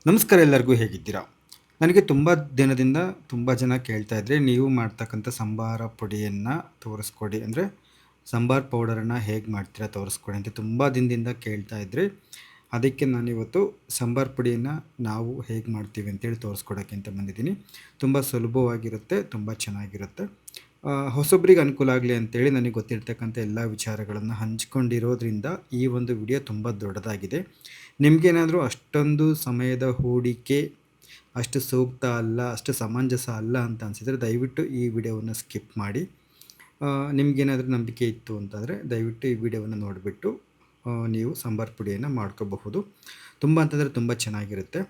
ನಮಸ್ಕಾರ, ಎಲ್ಲರಿಗೂ ಹೇಗಿದ್ದೀರಾ? ನನಗೆ ತುಂಬ ದಿನದಿಂದ ತುಂಬ ಜನ ಕೇಳ್ತಾ ಇದ್ದರೆ, ನೀವು ಮಾಡ್ತಕ್ಕಂಥ ಸಂಬಾರ ಪುಡಿಯನ್ನು ತೋರಿಸ್ಕೊಡಿ, ಅಂದರೆ ಸಾಂಬಾರ್ ಪೌಡರನ್ನು ಹೇಗೆ ಮಾಡ್ತೀರಾ ತೋರಿಸ್ಕೊಡಿ ಅಂತ ತುಂಬ ದಿನದಿಂದ ಕೇಳ್ತಾ ಇದ್ರಿ. ಅದಕ್ಕೆ ನಾನಿವತ್ತು ಸಾಂಬಾರ್ ಪುಡಿಯನ್ನು ನಾವು ಹೇಗೆ ಮಾಡ್ತೀವಿ ಅಂತೇಳಿ ತೋರಿಸ್ಕೊಡೋಕ್ಕೆ ಅಂತ ಬಂದಿದ್ದೀನಿ. ತುಂಬ ಸುಲಭವಾಗಿರುತ್ತೆ, ತುಂಬ ಚೆನ್ನಾಗಿರುತ್ತೆ. ಹೊಸೊಬ್ರಿಗೆ ಅನುಕೂಲ ಆಗಲಿ ಅಂತೇಳಿ ನನಗೆ ಗೊತ್ತಿರ್ತಕ್ಕಂಥ ಎಲ್ಲ ವಿಚಾರಗಳನ್ನು ಹಂಚ್ಕೊಂಡಿರೋದ್ರಿಂದ ಈ ಒಂದು ವಿಡಿಯೋ ತುಂಬ ದೊಡ್ಡದಾಗಿದೆ. ನಿಮಗೇನಾದರೂ ಅಷ್ಟೊಂದು ಸಮಯದ ಹೂಡಿಕೆ ಅಷ್ಟು ಸೂಕ್ತ ಅಲ್ಲ, ಅಷ್ಟು ಸಮಂಜಸ ಅಲ್ಲ ಅಂತ ಅನಿಸಿದರೆ ದಯವಿಟ್ಟು ಈ ವಿಡಿಯೋವನ್ನು ಸ್ಕಿಪ್ ಮಾಡಿ. ನಿಮಗೇನಾದರೂ ನಂಬಿಕೆ ಇತ್ತು ಅಂತಂದರೆ ದಯವಿಟ್ಟು ಈ ವಿಡಿಯೋವನ್ನು ನೋಡಿಬಿಟ್ಟು ನೀವು ಸಾಂಬಾರು ಪುಡಿಯನ್ನು ಮಾಡ್ಕೋಬಹುದು. ತುಂಬ ಅಂತಂದರೆ ತುಂಬ ಚೆನ್ನಾಗಿರುತ್ತೆ.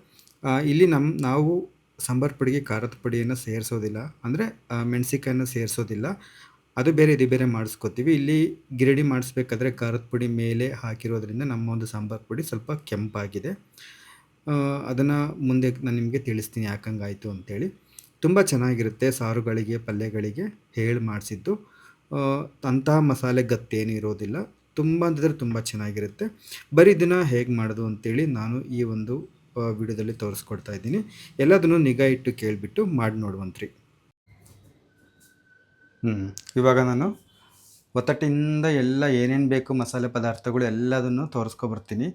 ಇಲ್ಲಿ ನಾವು ಸಾಂಬಾರು ಪುಡಿಗೆ ಖಾರದ ಪುಡಿಯನ್ನು ಸೇರಿಸೋದಿಲ್ಲ, ಅಂದರೆ ಮೆಣಸಿಕಾಯನ್ನು ಸೇರಿಸೋದಿಲ್ಲ. ಅದು ಬೇರೆ ಇದು ಬೇರೆ ಮಾಡಿಸ್ಕೋತೀವಿ. ಇಲ್ಲಿ ಗಿರಡಿ ಮಾಡಿಸ್ಬೇಕಾದ್ರೆ ಖಾರದ ಪುಡಿ ಮೇಲೆ ಹಾಕಿರೋದ್ರಿಂದ ನಮ್ಮ ಒಂದು ಸಾಂಬಾರು ಪುಡಿ ಸ್ವಲ್ಪ ಕೆಂಪಾಗಿದೆ. ಅದನ್ನು ಮುಂದೆ ನಾನು ನಿಮಗೆ ತಿಳಿಸ್ತೀನಿ ಯಾಕಂಗಾಯಿತು ಅಂಥೇಳಿ. ತುಂಬ ಚೆನ್ನಾಗಿರುತ್ತೆ ಸಾರುಗಳಿಗೆ, ಪಲ್ಯಗಳಿಗೆ ಹೇಳಿ ಮಾಡಿಸಿದ್ದು. ಅಂತಹ ಮಸಾಲೆ ಗತ್ತೇನು ಇರೋದಿಲ್ಲ. ತುಂಬ ಅಂತಂದರೆ ತುಂಬ ಚೆನ್ನಾಗಿರುತ್ತೆ. ಬರೀ ಇದನ್ನು ಹೇಗೆ ಮಾಡೋದು ಅಂತೇಳಿ ನಾನು ಈ ಒಂದು ವಿಡಿಯೋದಲ್ಲಿ ತೋರಿಸ್ಕೊಡ್ತಾ ಇದ್ದೀನಿ. ಎಲ್ಲದನ್ನು ನಿಗಾ ಇಟ್ಟು ಕೇಳಿಬಿಟ್ಟು ಮಾಡಿ ನೋಡುವಂತ್ರಿ. ಇವಾಗ ನಾನು ಒತ್ತಟ್ಟಿಂದ ಎಲ್ಲ ಏನೇನು ಬೇಕು ಮಸಾಲೆ ಪದಾರ್ಥಗಳು ಎಲ್ಲದನ್ನು ತೋರಿಸ್ಕೊಬರ್ತೀನಿ.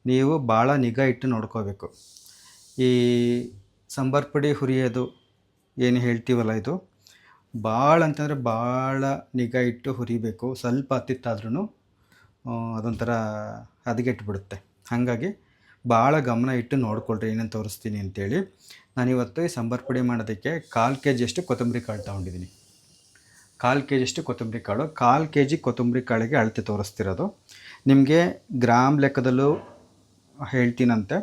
ನೀವು ಭಾಳ ನಿಗಾ ಇಟ್ಟು ನೋಡ್ಕೋಬೇಕು. ಈ ಸಾಂಬಾರು ಪುಡಿ ಹುರಿಯೋದು ಏನು ಹೇಳ್ತೀವಲ್ಲ, ಇದು ಭಾಳ ಅಂತಂದರೆ ಭಾಳ ನಿಗಾ ಇಟ್ಟು ಹುರಿಬೇಕು. ಸ್ವಲ್ಪ ಹತ್ತಿತ್ತಾದ್ರೂ ಅದೊಂಥರ ಹದಗೆಟ್ಬಿಡುತ್ತೆ. ಹಾಗಾಗಿ ಭಾಳ ಗಮನ ಇಟ್ಟು ನೋಡ್ಕೊಳ್ರಿ ಏನೇನು ತೋರಿಸ್ತೀನಿ ಅಂತೇಳಿ. ನಾನಿವತ್ತು ಈ ಸಾಂಬಾರು ಪುಡಿ ಮಾಡೋದಕ್ಕೆ 1/4 kg ಅಷ್ಟು ಕೊತ್ತಂಬರಿ ಕಾಳು ತೊಗೊಂಡಿದ್ದೀನಿ. 1/4 kg ಅಷ್ಟು ಕೊತ್ತಂಬರಿ ಕಾಳು. 1/4 kg ಕೊತ್ತಂಬರಿ ಕಾಳಿಗೆ ಅಳತೆ ತೋರಿಸ್ತಿರೋದು. ನಿಮಗೆ ಗ್ರಾಮ್ ಲೆಕ್ಕದಲ್ಲೂ ಹೇಳ್ತೀನಂತೆ,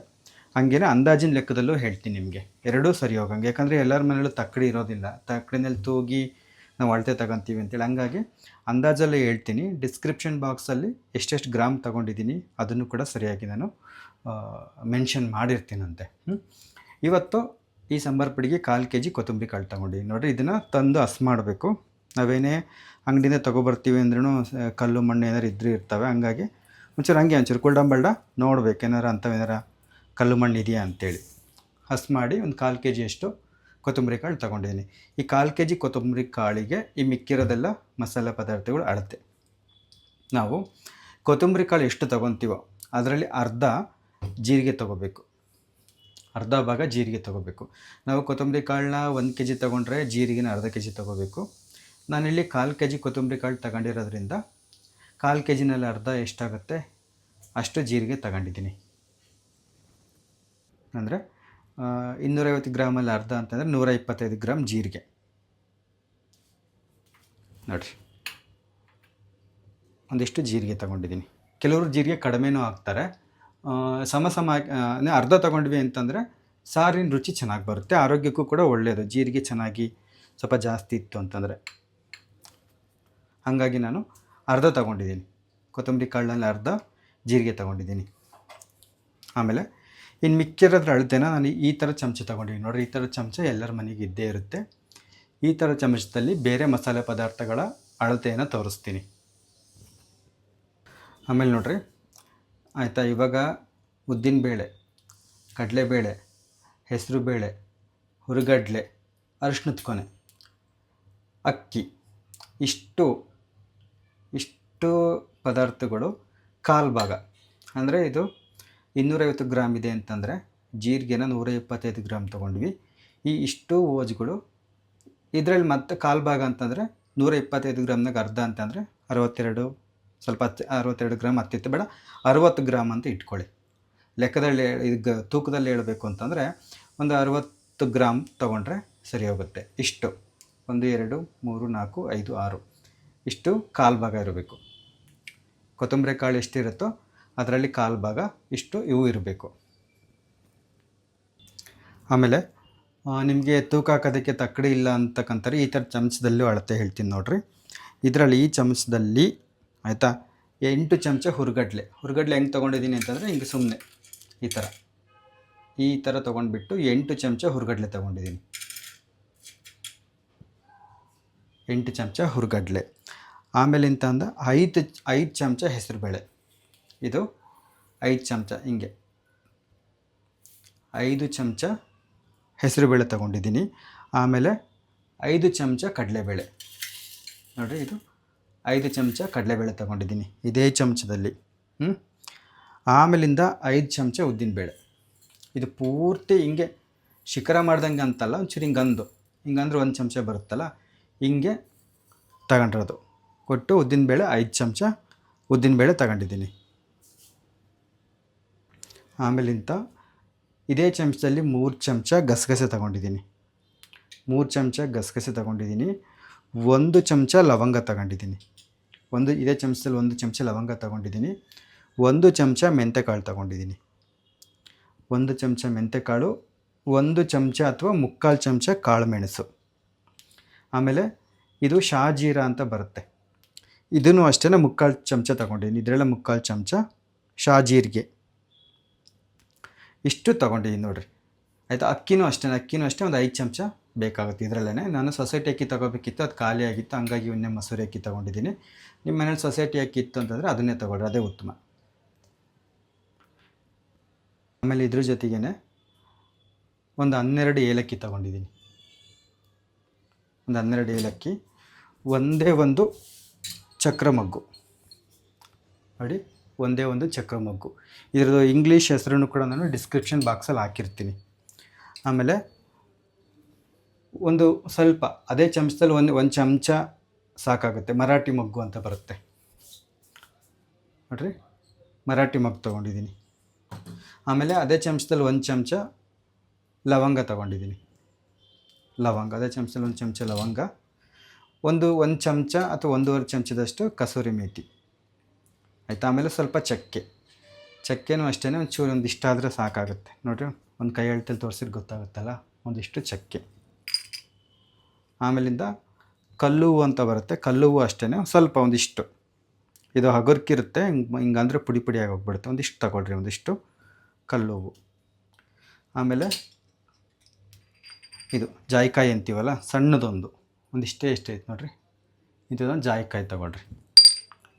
ಹಂಗೇನೆ ಅಂದಾಜಿನ ಲೆಕ್ಕದಲ್ಲೂ ಹೇಳ್ತೀನಿ ನಿಮಗೆ. ಎರಡೂ ಸರಿ ಹೋಗಂಗೆ. ಯಾಕಂದರೆ ಎಲ್ಲರ ಮನೇಲೂ ತಕ್ಕಡಿ ಇರೋದಿಲ್ಲ. ತಕ್ಕಡಿನಲ್ಲಿ ತೂಗಿ ನಾವು ಅಳತೆ ತಗೊತೀವಿ ಅಂತೇಳಿ. ಹಂಗಾಗಿ ಅಂದಾಜಲ್ಲಿ ಹೇಳ್ತೀನಿ. ಡಿಸ್ಕ್ರಿಪ್ಷನ್ ಬಾಕ್ಸಲ್ಲಿ ಎಷ್ಟೆಷ್ಟು ಗ್ರಾಮ್ ತೊಗೊಂಡಿದ್ದೀನಿ ಅದನ್ನು ಕೂಡ ಸರಿಯಾಗಿ ನಾನು ಮೆನ್ಷನ್ ಮಾಡಿರ್ತೀನಂತೆ. ಇವತ್ತು ಈ ಸಾಂಬಾರು ಪುಡಿಗೆ 1/4 kg ಕೊತ್ತಂಬರಿ ಕಾಳು ತೊಗೊಂಡಿದ್ದೀನಿ. ನೋಡಿರಿ, ಇದನ್ನು ತಂದು ಹಸ್ ಮಾಡಬೇಕು. ನಾವೇನೇ ಅಂಗಡಿಯಿಂದ ತೊಗೊಬರ್ತೀವಿ ಅಂದ್ರೂ ಕಲ್ಲು ಮಣ್ಣು ಏನಾರು ಇದ್ರೂ ಇರ್ತವೆ. ಹಂಗಾಗಿ ಒಂಚೂರು ಕುಲ್ಡಂಬಲ್ಡ ನೋಡ್ಬೇಕು, ಏನಾರು ಅಂಥವೇನಾರ ಕಲ್ಲು ಮಣ್ಣು ಇದೆಯಾ ಅಂಥೇಳಿ. ಹಸ್ ಮಾಡಿ ಒಂದು 1/4 kg ಅಷ್ಟು ಕೊತ್ತಂಬರಿ ಕಾಳು ತೊಗೊಂಡಿದ್ದೀನಿ. ಈ 1/4 kg ಕೊತ್ತಂಬರಿ ಕಾಳಿಗೆ ಈ ಮಿಕ್ಕಿರೋದೆಲ್ಲ ಮಸಾಲೆ ಪದಾರ್ಥಗಳು ಅಳತೆ. ನಾವು ಕೊತ್ತಂಬರಿ ಕಾಳು ಎಷ್ಟು ತೊಗೊತೀವೋ ಅದರಲ್ಲಿ ಅರ್ಧ ಜೀರಿಗೆ ತೊಗೋಬೇಕು. ಅರ್ಧ ಭಾಗ ಜೀರಿಗೆ ತೊಗೋಬೇಕು. ನಾವು ಕೊತ್ತಂಬರಿ ಕಾಳನ್ನ 1 kg ತೊಗೊಂಡ್ರೆ ಜೀರಿಗೆನ ಅರ್ಧ kg ತೊಗೋಬೇಕು. ನಾನಿಲ್ಲಿ 1/4 kg ಕೊತ್ತಂಬರಿ ಕಾಳು ತಗೊಂಡಿರೋದ್ರಿಂದ 1/4 kgನಲ್ಲಿ ಅರ್ಧ ಎಷ್ಟಾಗುತ್ತೆ ಅಷ್ಟು ಜೀರಿಗೆ ತಗೊಂಡಿದ್ದೀನಿ. ಅಂದರೆ 250 ಗ್ರಾಮಲ್ಲಿ ಅರ್ಧ ಅಂತಂದರೆ 125 ಗ್ರಾಮ್ ಜೀರಿಗೆ. ನೋಡಿರಿ, ಒಂದಿಷ್ಟು ಜೀರಿಗೆ ತೊಗೊಂಡಿದ್ದೀನಿ. ಕೆಲವರು ಜೀರಿಗೆ ಕಡಿಮೆನೂ ಹಾಕ್ತಾರೆ. ಸಮ ಅರ್ಧ ತೊಗೊಂಡ್ವಿ ಅಂತಂದರೆ ಸಾರಿನ ರುಚಿ ಚೆನ್ನಾಗಿ ಬರುತ್ತೆ, ಆರೋಗ್ಯಕ್ಕೂ ಕೂಡ ಒಳ್ಳೆಯದು. ಜೀರಿಗೆ ಚೆನ್ನಾಗಿ ಸ್ವಲ್ಪ ಜಾಸ್ತಿ ಇತ್ತು ಅಂತಂದರೆ. ಹಾಗಾಗಿ ನಾನು ಅರ್ಧ ತೊಗೊಂಡಿದ್ದೀನಿ. ಕೊತ್ತಂಬರಿ ಕಾಳಿನಲ್ಲಿ ಅರ್ಧ ಜೀರಿಗೆ ತೊಗೊಂಡಿದ್ದೀನಿ. ಆಮೇಲೆ ಇನ್ನು ಮಿಕ್ಕಿರೋದ್ರ ಅಳತೆನ ನಾನು ಈ ಥರ ಚಮಚ ತೊಗೊಂಡಿದ್ದೀನಿ. ನೋಡಿರಿ, ಈ ಥರ ಚಮಚ ಎಲ್ಲರ ಮನೆಗೆ ಇದ್ದೇ ಇರುತ್ತೆ. ಈ ಥರ ಚಮಚದಲ್ಲಿ ಬೇರೆ ಮಸಾಲೆ ಪದಾರ್ಥಗಳ ಅಳತೆಯನ್ನು ತೋರಿಸ್ತೀನಿ. ಆಮೇಲೆ ನೋಡಿರಿ, ಆಯಿತಾ, ಇವಾಗ ಉದ್ದಿನಬೇಳೆ, ಕಡಲೆಬೇಳೆ, ಹೆಸರುಬೇಳೆ, ಹುರಿಗಡಲೆ, ಅರಿಶಿಣದ ಕೊನೆ, ಅಕ್ಕಿ, ಇಷ್ಟು ಪದಾರ್ಥಗಳು 1/4 ಭಾಗ. ಅಂದರೆ ಇದು 250 ಗ್ರಾಮ್ ಇದೆ ಅಂತಂದರೆ ಜೀರಿಗೆನ 125 ಗ್ರಾಮ್ ತೊಗೊಂಡ್ವಿ. ಇಷ್ಟು ಓಜ್ಗಳು ಇದರಲ್ಲಿ ಮತ್ತೆ 1/4 ಭಾಗ ಅಂತಂದರೆ 125 ಗ್ರಾಮ್ನಾಗ ಅರ್ಧ ಅಂತಂದರೆ 62, ಸ್ವಲ್ಪ 62 ಗ್ರಾಮ್ ಹತ್ತಿತ್ತು, ಬೇಡ 60 ಗ್ರಾಮ್ ಅಂತ ಇಟ್ಕೊಳ್ಳಿ. ಲೆಕ್ಕದಲ್ಲಿ ಈಗ ತೂಕದಲ್ಲಿ ಹೇಳಬೇಕು ಅಂತಂದರೆ ಒಂದು 60 ಗ್ರಾಮ್ ತೊಗೊಂಡ್ರೆ ಸರಿ ಹೋಗುತ್ತೆ. ಇಷ್ಟು 1 2 3 4 5 6 ಇಷ್ಟು 1/4 ಭಾಗ ಇರಬೇಕು. ಕೊತ್ತಂಬರಿ ಕಾಳು ಎಷ್ಟಿರುತ್ತೋ ಅದರಲ್ಲಿ 1/4 ಭಾಗ ಇಷ್ಟು ಇವು ಇರಬೇಕು. ಆಮೇಲೆ ನಿಮಗೆ ತೂಕ ಹಾಕೋದಕ್ಕೆ ತಕ್ಕಡಿ ಇಲ್ಲ ಅಂತಕ್ಕಂಥವ್ರು ಈ ಥರ ಚಮಚದಲ್ಲೂ ಅಳತೆ ಹೇಳ್ತೀನಿ ನೋಡಿರಿ. ಇದರಲ್ಲಿ ಈ ಚಮಚದಲ್ಲಿ, ಆಯಿತಾ, 8 ಚಮಚ ಹುರಿಗಡಲೆ ಹೆಂಗೆ ತೊಗೊಂಡಿದ್ದೀನಿ ಅಂತಂದರೆ ಹಿಂಗೆ ಸುಮ್ಮನೆ ಈ ಥರ ತೊಗೊಂಡ್ಬಿಟ್ಟು 8 ಚಮಚ ಹುರಿಗಡಲೆ ತೊಗೊಂಡಿದ್ದೀನಿ. 8 ಚಮಚ ಹುರಿಗಡಲೆ. ಆಮೇಲೆ ಇಂತಂದ 5 ಚಮಚ ಹೆಸರುಬೇಳೆ. ಇದು 5 ಚಮಚ ಹಿಂಗೆ 5 ಚಮಚ ಹೆಸರುಬೇಳೆ ತೊಗೊಂಡಿದ್ದೀನಿ. ಆಮೇಲೆ 5 ಚಮಚ ಕಡಲೆಬೇಳೆ. ನೋಡಿರಿ, ಇದು 5 ಚಮಚ ಕಡಲೆಬೇಳೆ ತೊಗೊಂಡಿದ್ದೀನಿ ಇದೇ ಚಮಚದಲ್ಲಿ. ಆಮೇಲಿಂದ 5 ಚಮಚ ಉದ್ದಿನಬೇಳೆ. ಇದು ಪೂರ್ತಿ ಹಿಂಗೆ ಶಿಖರ ಮಾಡ್ದಂಗೆ ಅಂತಲ್ಲ, ಒಂಚೂರು ಹಿಂಗಂದ್ರೆ 1 ಚಮಚ ಬರುತ್ತಲ್ಲ, ಹಿಂಗೆ ತಗೊಂಡಿರೋದು. ಒಟ್ಟು ಉದ್ದಿನಬೇಳೆ 5 ಚಮಚ ಉದ್ದಿನಬೇಳೆ ತಗೊಂಡಿದ್ದೀನಿ. ಆಮೇಲಿಂದ ಇದೇ ಚಮಚದಲ್ಲಿ 3 ಚಮಚ ಗಸಗಸೆ ತಗೊಂಡಿದ್ದೀನಿ. 3 ಚಮಚ ಗಸಗಸೆ ತಗೊಂಡಿದ್ದೀನಿ. 1 ಚಮಚ ಲವಂಗ ತಗೊಂಡಿದ್ದೀನಿ. ಇದೇ ಚಮಚದಲ್ಲಿ 1 ಚಮಚ ಲವಂಗ ತಗೊಂಡಿದ್ದೀನಿ. 1 ಚಮಚ ಮೆಂತ್ಯಕಾಳು ತಗೊಂಡಿದ್ದೀನಿ. 1 ಚಮಚ ಮೆಂತ್ಯಕಾಳು, 1 ಚಮಚ ಅಥವಾ 3/4 ಚಮಚ ಕಾಳು ಮೆಣಸು. ಆಮೇಲೆ ಇದು ಶಾಜೀರಾ ಅಂತ ಬರುತ್ತೆ, ಇದನ್ನು ಅಷ್ಟೇ 3/4 ಚಮಚ ತಗೊಂಡಿದ್ದೀನಿ. ಇದರೆಲ್ಲ 3/4 ಚಮಚ ಶಾಜೀರಿಗೆ. ಇಷ್ಟು ತೊಗೊಂಡಿದ್ದೀನಿ ನೋಡಿರಿ. ಆಯಿತಾ. ಅಕ್ಕಿನೂ ಅಷ್ಟೇ ಒಂದು 5 ಚಮಚ ಬೇಕಾಗುತ್ತೆ. ಇದರಲ್ಲೇ ನಾನು ಸೊಸೈಟಿ ಅಕ್ಕಿ ತೊಗೋಬೇಕಿತ್ತು, ಅದು ಖಾಲಿ ಆಗಿತ್ತು, ಹಂಗಾಗಿ ಇನ್ನೇ ಮಸೂರಿ ಅಕ್ಕಿ ತೊಗೊಂಡಿದ್ದೀನಿ. ನಿಮ್ಮ ಮನೇಲಿ ಸೊಸೈಟಿ ಅಕ್ಕಿ ಇತ್ತು ಅಂತಂದರೆ ಅದನ್ನೇ ತೊಗೊಳ್ರಿ, ಅದೇ ಉತ್ತಮ. ಆಮೇಲೆ ಇದ್ರ ಜೊತೆಗೇ ಒಂದು 12 ಏಲಕ್ಕಿ ತೊಗೊಂಡಿದ್ದೀನಿ. ಒಂದು 12 ಏಲಕ್ಕಿ, ಒಂದೇ ಒಂದು ಚಕ್ರ ಮಗ್ಗು ನೋಡಿ, ಒಂದೇ ಒಂದು ಚಕ್ರ ಮಗ್ಗು. ಇದರದ್ದು ಇಂಗ್ಲೀಷ್ ಹೆಸರನ್ನು ಕೂಡ ನಾನು ಡಿಸ್ಕ್ರಿಪ್ಷನ್ ಬಾಕ್ಸಲ್ಲಿ ಹಾಕಿರ್ತೀನಿ. ಆಮೇಲೆ ಒಂದು ಸ್ವಲ್ಪ ಅದೇ ಚಮಚದಲ್ಲಿ ಒಂದು ಚಮಚ ಸಾಕಾಗುತ್ತೆ, ಮರಾಠಿ ಮೊಗ್ಗು ಅಂತ ಬರುತ್ತೆ ನೋಡಿರಿ, ಮರಾಠಿ ಮೊಗ್ಗು ತೊಗೊಂಡಿದ್ದೀನಿ. ಆಮೇಲೆ ಅದೇ ಚಮಚದಲ್ಲಿ 1 ಚಮಚ ಲವಂಗ ತೊಗೊಂಡಿದ್ದೀನಿ. ಅದೇ ಚಮಚದಲ್ಲಿ 1 ಚಮಚ ಲವಂಗ, ಒಂದು ಚಮಚ ಅಥವಾ 1.5 ಚಮಚದಷ್ಟು ಕಸೂರಿ ಮೇಥಿ. ಆಯಿತಾ. ಆಮೇಲೆ ಸ್ವಲ್ಪ ಚಕ್ಕೆನೂ ಅಷ್ಟೇ, ಒಂದಿಷ್ಟು ಆದರೆ ಸಾಕಾಗುತ್ತೆ ನೋಡಿರಿ. ಒಂದು ಕೈ ಅಳತೆಯಲ್ಲಿ ತೋರಿಸಿದ್ರೆ ಗೊತ್ತಾಗುತ್ತಲ್ಲ, ಒಂದಿಷ್ಟು ಚಕ್ಕೆ. ಆಮೇಲಿಂದ ಕಲ್ಲು ಹೂವು ಅಂತ ಬರುತ್ತೆ, ಕಲ್ಲು ಹೂವು ಅಷ್ಟೇ ಸ್ವಲ್ಪ ಒಂದಿಷ್ಟು. ಇದು ಹಗುರ್ಕಿರುತ್ತೆ, ಹಿಂಗಂದ್ರೆ ಪುಡಿ ಪುಡಿಯಾಗಿ ಹೋಗ್ಬಿಡುತ್ತೆ. ಒಂದಿಷ್ಟು ತಗೊಳ್ರಿ, ಒಂದಿಷ್ಟು ಕಲ್ಲು ಹೂವು. ಆಮೇಲೆ ಇದು ಜಾಯಿಕಾಯಿ ಅಂತೀವಲ್ಲ, ಒಂದಿಷ್ಟೇ ಎಷ್ಟೇ ಐತೆ ನೋಡಿರಿ, ಇದೊಂದು ಜಾಯಿಕಾಯಿ ತಗೊಳ್ರಿ.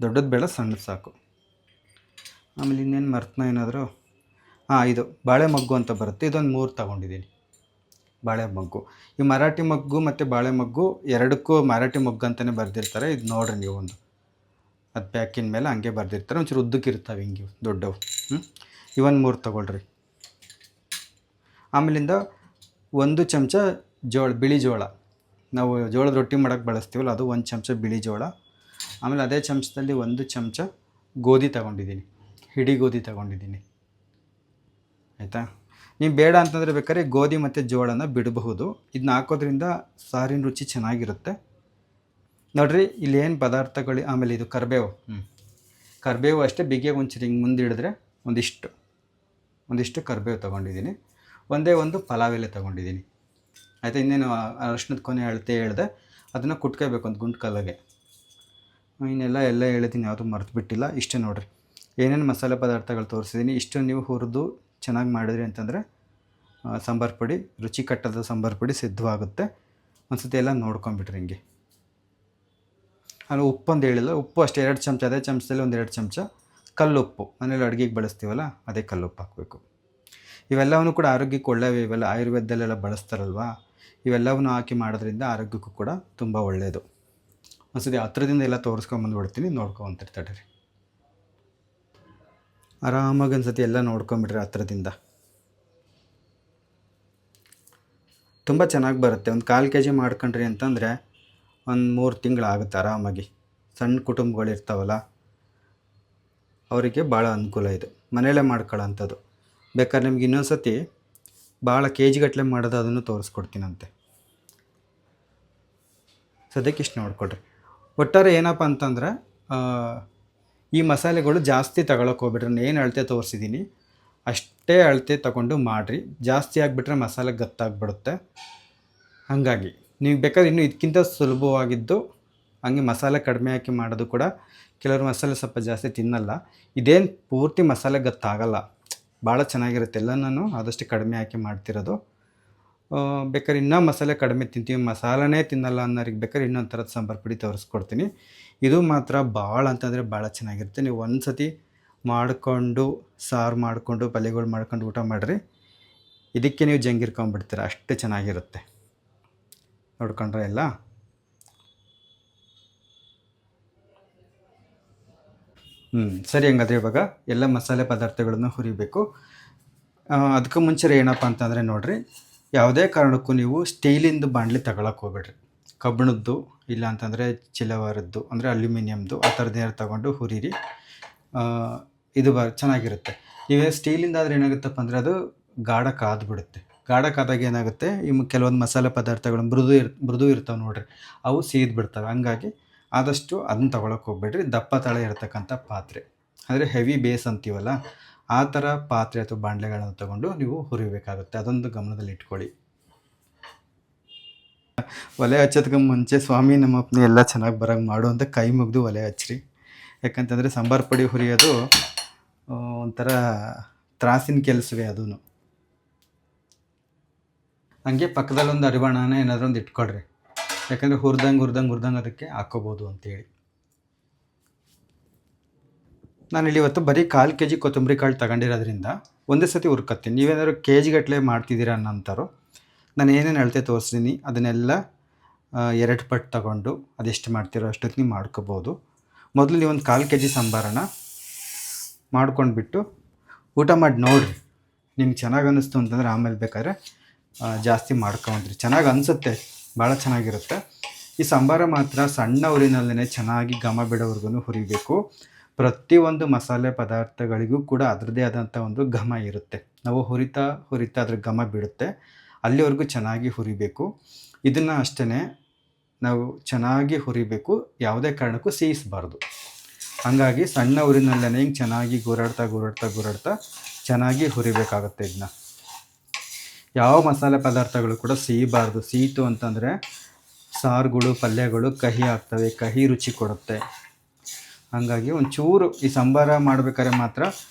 ದೊಡ್ಡದು ಬೇಡ, ಸಣ್ಣದು ಸಾಕು. ಆಮೇಲೆ ಇನ್ನೇನು ಮರ್ತನ ಏನಾದರೂ, ಇದು ಬಾಳೆ ಮಗ್ಗು ಅಂತ ಬರುತ್ತೆ, ಇದೊಂದು 3 ತಗೊಂಡಿದ್ದೀನಿ. ಬಾಳೆ ಮಗ್ಗು, ಈ ಮರಾಠಿ ಮಗ್ಗು ಮತ್ತು ಬಾಳೆ ಮಗ್ಗು ಎರಡಕ್ಕೂ ಮರಾಠಿ ಮಗ್ಗು ಅಂತಲೇ ಬರೆದಿರ್ತಾರೆ. ಇದು ನೋಡಿರಿ ನೀವು, ಅದು ಪ್ಯಾಕಿನ ಮೇಲೆ ಹಂಗೆ ಬರೆದಿರ್ತಾರೆ, ಒಂಚೂರು ಉದ್ದಕ್ಕಿರ್ತವೆ ಹಿಂಗೆ ದೊಡ್ಡವು. ಇವೊಂದು 3 ತಗೊಳ್ರಿ. ಆಮೇಲಿಂದ 1 ಚಮಚ ಬಿಳಿ ಜೋಳ, ನಾವು ಜೋಳದ ರೊಟ್ಟಿ ಮಾಡೋಕ್ಕೆ ಬಳಸ್ತೀವಲ್ಲ, ಅದು 1 ಚಮಚ ಬಿಳಿ ಜೋಳ. ಆಮೇಲೆ ಅದೇ ಚಮಚದಲ್ಲಿ 1 ಚಮಚ ಗೋಧಿ ತಗೊಂಡಿದ್ದೀನಿ, ಹಿಡಿ ಗೋಧಿ ತಗೊಂಡಿದ್ದೀನಿ. ಆಯಿತಾ. ನೀವು ಬೇಡ ಅಂತಂದರೆ ಬೇಕಾದ್ರೆ ಗೋಧಿ ಮತ್ತು ಜೋಳನ ಬಿಡಬಹುದು. ಇದನ್ನ ಹಾಕೋದ್ರಿಂದ ಸಾರಿನ ರುಚಿ ಚೆನ್ನಾಗಿರುತ್ತೆ ನೋಡಿರಿ. ಇಲ್ಲೇನು ಪದಾರ್ಥಗಳು, ಆಮೇಲೆ ಇದು ಕರಿಬೇವು ಅಷ್ಟೇ, ಬಿಗಿಯಾಗಿ ಒಂಚೂರು ಹಿಂಗೆ ಮುಂದೆ ಹಿಡಿದ್ರೆ ಒಂದಿಷ್ಟು ಕರಿಬೇವು ತೊಗೊಂಡಿದ್ದೀನಿ. ಒಂದೇ ಒಂದು ಪಲಾವ್ ಎಲೆ ತೊಗೊಂಡಿದ್ದೀನಿ. ಆಯಿತಾ. ಇನ್ನೇನು ಅರಶಿನದ ಕೊನೆ ಅಳತೆ ಹೇಳಿದೆ, ಅದನ್ನು ಕುಟ್ಕೋಬೇಕು ಒಂದು ಗುಂಡು ಕಲ್ಲಿಗೆ. ಇನ್ನೆಲ್ಲ ಹೇಳಿದ್ದೀನಿ, ಯಾವುದೂ ಮರೆತು ಬಿಟ್ಟಿಲ್ಲ. ಇಷ್ಟೇ ನೋಡಿರಿ, ಏನೇನು ಮಸಾಲೆ ಪದಾರ್ಥಗಳು ತೋರಿಸಿದ್ದೀನಿ, ಇಷ್ಟು ನೀವು ಹುರಿದು ಚೆನ್ನಾಗಿ ಮಾಡಿದ್ರಿ ಅಂತಂದರೆ ಸಾಂಬಾರು ಪುಡಿ, ರುಚಿ ಕಟ್ಟದ ಸಾಂಬಾರು ಪುಡಿ ಸಿದ್ಧವಾಗುತ್ತೆ. ಒಂದು ಸತಿ ಎಲ್ಲ ನೋಡ್ಕೊಂಬಿಟ್ರಿ ಹಿಂಗೆ. ಆಮೇಲೆ ಉಪ್ಪೊಂದು ಹೇಳಿಲ್ಲ, ಉಪ್ಪು ಅಷ್ಟೇ 2 ಚಮಚ, ಅದೇ ಚಮಚದಲ್ಲಿ 2 ಚಮಚ ಕಲ್ಲುಪ್ಪು, ಮನೇಲಿ ಅಡುಗೆಗೆ ಬಳಸ್ತೀವಲ್ಲ ಅದೇ ಕಲ್ಲುಪ್ಪು ಹಾಕಬೇಕು. ಇವೆಲ್ಲವೂ ಕೂಡ ಆರೋಗ್ಯಕ್ಕೆ ಒಳ್ಳೆಯವೆ, ಇವೆಲ್ಲ ಆಯುರ್ವೇದದಲ್ಲೆಲ್ಲ ಬಳಸ್ತಾರಲ್ವ, ಇವೆಲ್ಲವನ್ನೂ ಹಾಕಿ ಮಾಡೋದ್ರಿಂದ ಆರೋಗ್ಯಕ್ಕೂ ಕೂಡ ತುಂಬ ಒಳ್ಳೆಯದು. ಒಂದು ಸತಿ ಹತ್ರದಿಂದ ಎಲ್ಲ ತೋರಿಸ್ಕೊಂಬಂದುಬಿಡ್ತೀನಿ, ನೋಡ್ಕೊಂತಿರ್ತಾಡ್ರಿ. ಆರಾಮಾಗಿ ಒಂದು ಸತಿ ಎಲ್ಲ ನೋಡ್ಕೊಂಬಿಟ್ರಿ ಹತ್ರದಿಂದ. ತುಂಬ ಚೆನ್ನಾಗಿ ಬರುತ್ತೆ. ಒಂದು 1/4 kg ಮಾಡ್ಕೊಂಡ್ರಿ ಅಂತಂದರೆ ಒಂದು 3 ತಿಂಗಳಾಗುತ್ತೆ ಆರಾಮಾಗಿ. ಸಣ್ಣ ಕುಟುಂಬಗಳಿರ್ತಾವಲ್ಲ ಅವರಿಗೆ ಭಾಳ ಅನುಕೂಲ ಇದು, ಮನೆಯಲ್ಲೇ ಮಾಡ್ಕೊಳ್ಳೋಂಥದ್ದು. ಬೇಕಾದ್ರೆ ನಿಮ್ಗೆ ಇನ್ನೊಂದು ಸತಿ ಭಾಳ KG ಗಟ್ಟಲೆ ಮಾಡೋದು ಅದನ್ನು ತೋರಿಸ್ಕೊಡ್ತೀನಂತೆ. ಸದ್ಯಕ್ಕೆ ಇಷ್ಟು ನೋಡ್ಕೊಳ್ರಿ. ಒಟ್ಟಾರೆ ಏನಪ್ಪ ಅಂತಂದರೆ, ಈ ಮಸಾಲೆಗಳು ಜಾಸ್ತಿ ತಗೊಳಕ್ಕೆ ಹೋಗ್ಬಿಟ್ರೆ, ನಾನು ಏನು ಅಳತೆ ತೋರಿಸಿದ್ದೀನಿ ಅಷ್ಟೇ ಅಳತೆ ತಗೊಂಡು ಮಾಡಿರಿ. ಜಾಸ್ತಿ ಆಗಿಬಿಟ್ರೆ ಮಸಾಲೆ ಗತ್ತಾಗ್ಬಿಡುತ್ತೆ. ಹಾಗಾಗಿ ನೀವು ಬೇಕಾದ್ರೆ ಇನ್ನೂ ಇದಕ್ಕಿಂತ ಸುಲಭವಾಗಿದ್ದು ಹಂಗೆ ಮಸಾಲೆ ಕಡಿಮೆ ಹಾಕಿ ಮಾಡೋದು ಕೂಡ. ಕೆಲವರು ಮಸಾಲೆ ಸ್ವಲ್ಪ ಜಾಸ್ತಿ ತಿನ್ನಲ್ಲ, ಇದೇನು ಪೂರ್ತಿ ಮಸಾಲೆ ಗತ್ತಾಗಲ್ಲ, ಭಾಳ ಚೆನ್ನಾಗಿರುತ್ತೆ. ಎಲ್ಲ ನಾನು ಆದಷ್ಟು ಕಡಿಮೆ ಹಾಕಿ ಮಾಡ್ತಿರೋದು. ಬೇಕಾದ್ರೆ ಇನ್ನೂ ಮಸಾಲೆ ಕಡಿಮೆ ತಿಂತೀವಿ, ಮಸಾಲೆನೇ ತಿನ್ನಲ್ಲ ಅನ್ನೋರಿಗೆ ಬೇಕಾದ್ರೆ ಇನ್ನೊಂದು ಥರದ ಸಾಂಬಾರು ಪುಡಿ ತೋರಿಸ್ಕೊಡ್ತೀನಿ. ಇದು ಮಾತ್ರ ಭಾಳ ಅಂತಂದರೆ ಭಾಳ ಚೆನ್ನಾಗಿರುತ್ತೆ. ನೀವು ಒಂದು ಸತಿ ಮಾಡಿಕೊಂಡು ಸಾರು ಮಾಡಿಕೊಂಡು ಪಲ್ಯಗಳು ಮಾಡ್ಕೊಂಡು ಊಟ ಮಾಡಿರಿ, ಇದಕ್ಕೆ ನೀವು ಜಂಗಿರ್ಕೊಂಡ್ಬಿಡ್ತೀರ, ಅಷ್ಟು ಚೆನ್ನಾಗಿರುತ್ತೆ. ನೋಡ್ಕೊಂಡ್ರೆ ಎಲ್ಲ. ಸರಿ, ಹಂಗಾದ್ರೆ ಇವಾಗ ಎಲ್ಲ ಮಸಾಲೆ ಪದಾರ್ಥಗಳನ್ನು ಹುರಿಬೇಕು. ಅದಕ್ಕೂ ಮುಂಚೆ ಏನಪ್ಪ ಅಂತಂದರೆ ನೋಡಿರಿ, ಯಾವುದೇ ಕಾರಣಕ್ಕೂ ನೀವು ಸ್ಟೀಲಿಂದು ಬಾಣಲಿ ತಗೊಳಕ್ಕೆ ಹೋಗ್ಬೇಡ್ರಿ. ಕಬ್ಬಿಣದ್ದು ಇಲ್ಲ ಅಂತಂದರೆ ಚಿಲವರದ್ದು ಅಂದರೆ ಅಲ್ಯೂಮಿನಿಯಮ್ದು ಆ ಥರದ್ದು ತೊಗೊಂಡು ಹುರಿರಿ. ಇದು ಚೆನ್ನಾಗಿರುತ್ತೆ. ನೀವೇ ಸ್ಟೀಲಿಂದ ಆದರೆ ಏನಾಗುತ್ತಪ್ಪ ಅಂದರೆ ಅದು ಗಾಢ ಕಾದ್ಬಿಡುತ್ತೆ. ಗಾಢ ಕಾದಾಗ ಏನಾಗುತ್ತೆ, ಕೆಲವೊಂದು ಮಸಾಲೆ ಪದಾರ್ಥಗಳು ಮೃದು ಇರ್ತಾವೆ ನೋಡಿರಿ, ಅವು ಸೀದ್ ಬಿಡ್ತವೆ. ಹಂಗಾಗಿ ಆದಷ್ಟು ಅದನ್ನ ತೊಗೊಳಕ್ಕೆ ಹೋಗ್ಬೇಡ್ರಿ. ದಪ್ಪ ತಳ ಇರತಕ್ಕಂಥ ಪಾತ್ರೆ ಅಂದರೆ ಹೆವಿ ಬೇಸ್ ಅಂತೀವಲ್ಲ, ಆ ಥರ ಪಾತ್ರೆ ಅಥವಾ ಬಾಣಲೆಗಳನ್ನು ತೊಗೊಂಡು ನೀವು ಹುರಿಬೇಕಾಗುತ್ತೆ. ಅದೊಂದು ಗಮನದಲ್ಲಿ ಇಟ್ಕೊಳ್ಳಿ. ಒಲೆ ಹಚ್ಚೋದಕ್ಕೆ ಮುಂಚೆ ಸ್ವಾಮಿ ನಮ್ಮಪ್ಪನ ಎಲ್ಲ ಚೆನ್ನಾಗಿ ಬರೋಂಗೆ ಮಾಡು ಅಂತ ಕೈ ಮುಗಿದು ಒಲೆ ಹಚ್ಚಿರಿ. ಯಾಕಂತಂದರೆ ಸಾಂಬಾರು ಪುಡಿ ಹುರಿಯೋದು ಒಂಥರ ತ್ರಾಸಿನ ಕೆಲಸವೇ ಅದೂ. ಹಂಗೆ ಪಕ್ಕದಲ್ಲೊಂದು ಅರಿವಾಣನ ಏನಾದರೂ ಒಂದು ಇಟ್ಕೊಳ್ರಿ, ಯಾಕಂದರೆ ಹುರ್ದಂಗೆ ಅದಕ್ಕೆ ಹಾಕ್ಕೋಬೋದು ಅಂತೇಳಿ. ನಾನಿಲ್ಲಿ ಇವತ್ತು ಬರೀ 1/4 kg ಕೊತ್ತಂಬರಿ ಕಾಳು ತಗೊಂಡಿರೋದ್ರಿಂದ ಒಂದೇ ಸತಿ ಹುರ್ಕತ್ತೀನಿ. ನೀವೇನಾದ್ರು KG ಗಟ್ಟಲೆ ಮಾಡ್ತಿದ್ದೀರಾ ಅನ್ನೋಂಥವ್ರು ನಾನು ಏನೇನು ಅಳತೆ ತೋರಿಸ್ತೀನಿ ಅದನ್ನೆಲ್ಲ 2 ಪಟ್ಟು ತಗೊಂಡು ಅದೆಷ್ಟು ಮಾಡ್ತೀರೋ ಅಷ್ಟೊತ್ತಿಗೆ ಮಾಡ್ಕೋಬೋದು. ಮೊದಲು ನೀವು ಒಂದು 1/4 kg ಸಾಂಬಾರನ್ನು ಮಾಡ್ಕೊಂಡ್ಬಿಟ್ಟು ಊಟ ಮಾಡಿ ನೋಡಿರಿ. ನಿಮ್ಗೆ ಚೆನ್ನಾಗಿ ಅನ್ನಿಸ್ತು ಅಂತಂದರೆ ಆಮೇಲೆ ಬೇಕಾದ್ರೆ ಜಾಸ್ತಿ ಮಾಡ್ಕೊಂಡ್ರಿ. ಚೆನ್ನಾಗಿ ಅನಿಸುತ್ತೆ, ಭಾಳ ಚೆನ್ನಾಗಿರುತ್ತೆ. ಈ ಸಾಂಬಾರ ಮಾತ್ರ ಸಣ್ಣ ಉರಿನಲ್ಲೇ ಚೆನ್ನಾಗಿ ಘಮ ಬಿಡೋವರೆಗೂ ಹುರಿಬೇಕು. ಪ್ರತಿಯೊಂದು ಮಸಾಲೆ ಪದಾರ್ಥಗಳಿಗೂ ಕೂಡ ಅದರದ್ದೇ ಆದಂಥ ಒಂದು ಘಮ ಇರುತ್ತೆ. ನಾವು ಹುರಿತಾ ಅದ್ರ ಘಮ ಬಿಡುತ್ತೆ, ಅಲ್ಲಿವರೆಗೂ ಚೆನ್ನಾಗಿ ಹುರಿಬೇಕು. ಇದನ್ನು ಅಷ್ಟೇ ನಾವು ಚೆನ್ನಾಗಿ ಹುರಿಬೇಕು, ಯಾವುದೇ ಕಾರಣಕ್ಕೂ ಸೇಯಿಸಬಾರ್ದು. ಹಾಗಾಗಿ ಸಣ್ಣ ಉರಿನಲ್ಲೇ ಹಿಂಗೆ ಚೆನ್ನಾಗಿ ಗುರಾಡ್ತಾ ಚೆನ್ನಾಗಿ ಹುರಿಬೇಕಾಗುತ್ತೆ. ಇದನ್ನ ಯಾವ ಮಸಾಲೆ ಪದಾರ್ಥಗಳು ಕೂಡ ಸಿಹಿಬಾರ್ದು. ಸೀತು ಅಂತಂದರೆ ಸಾರುಗಳು ಪಲ್ಯಗಳು ಕಹಿ ಆಗ್ತವೆ, ಕಹಿ ರುಚಿ ಕೊಡುತ್ತೆ. ಹಾಗಾಗಿ ಒಂಚೂರು ಈ ಸಾಂಬಾರ ಮಾಡ್ಬೇಕಾದ್ರೆ ಮಾತ್ರ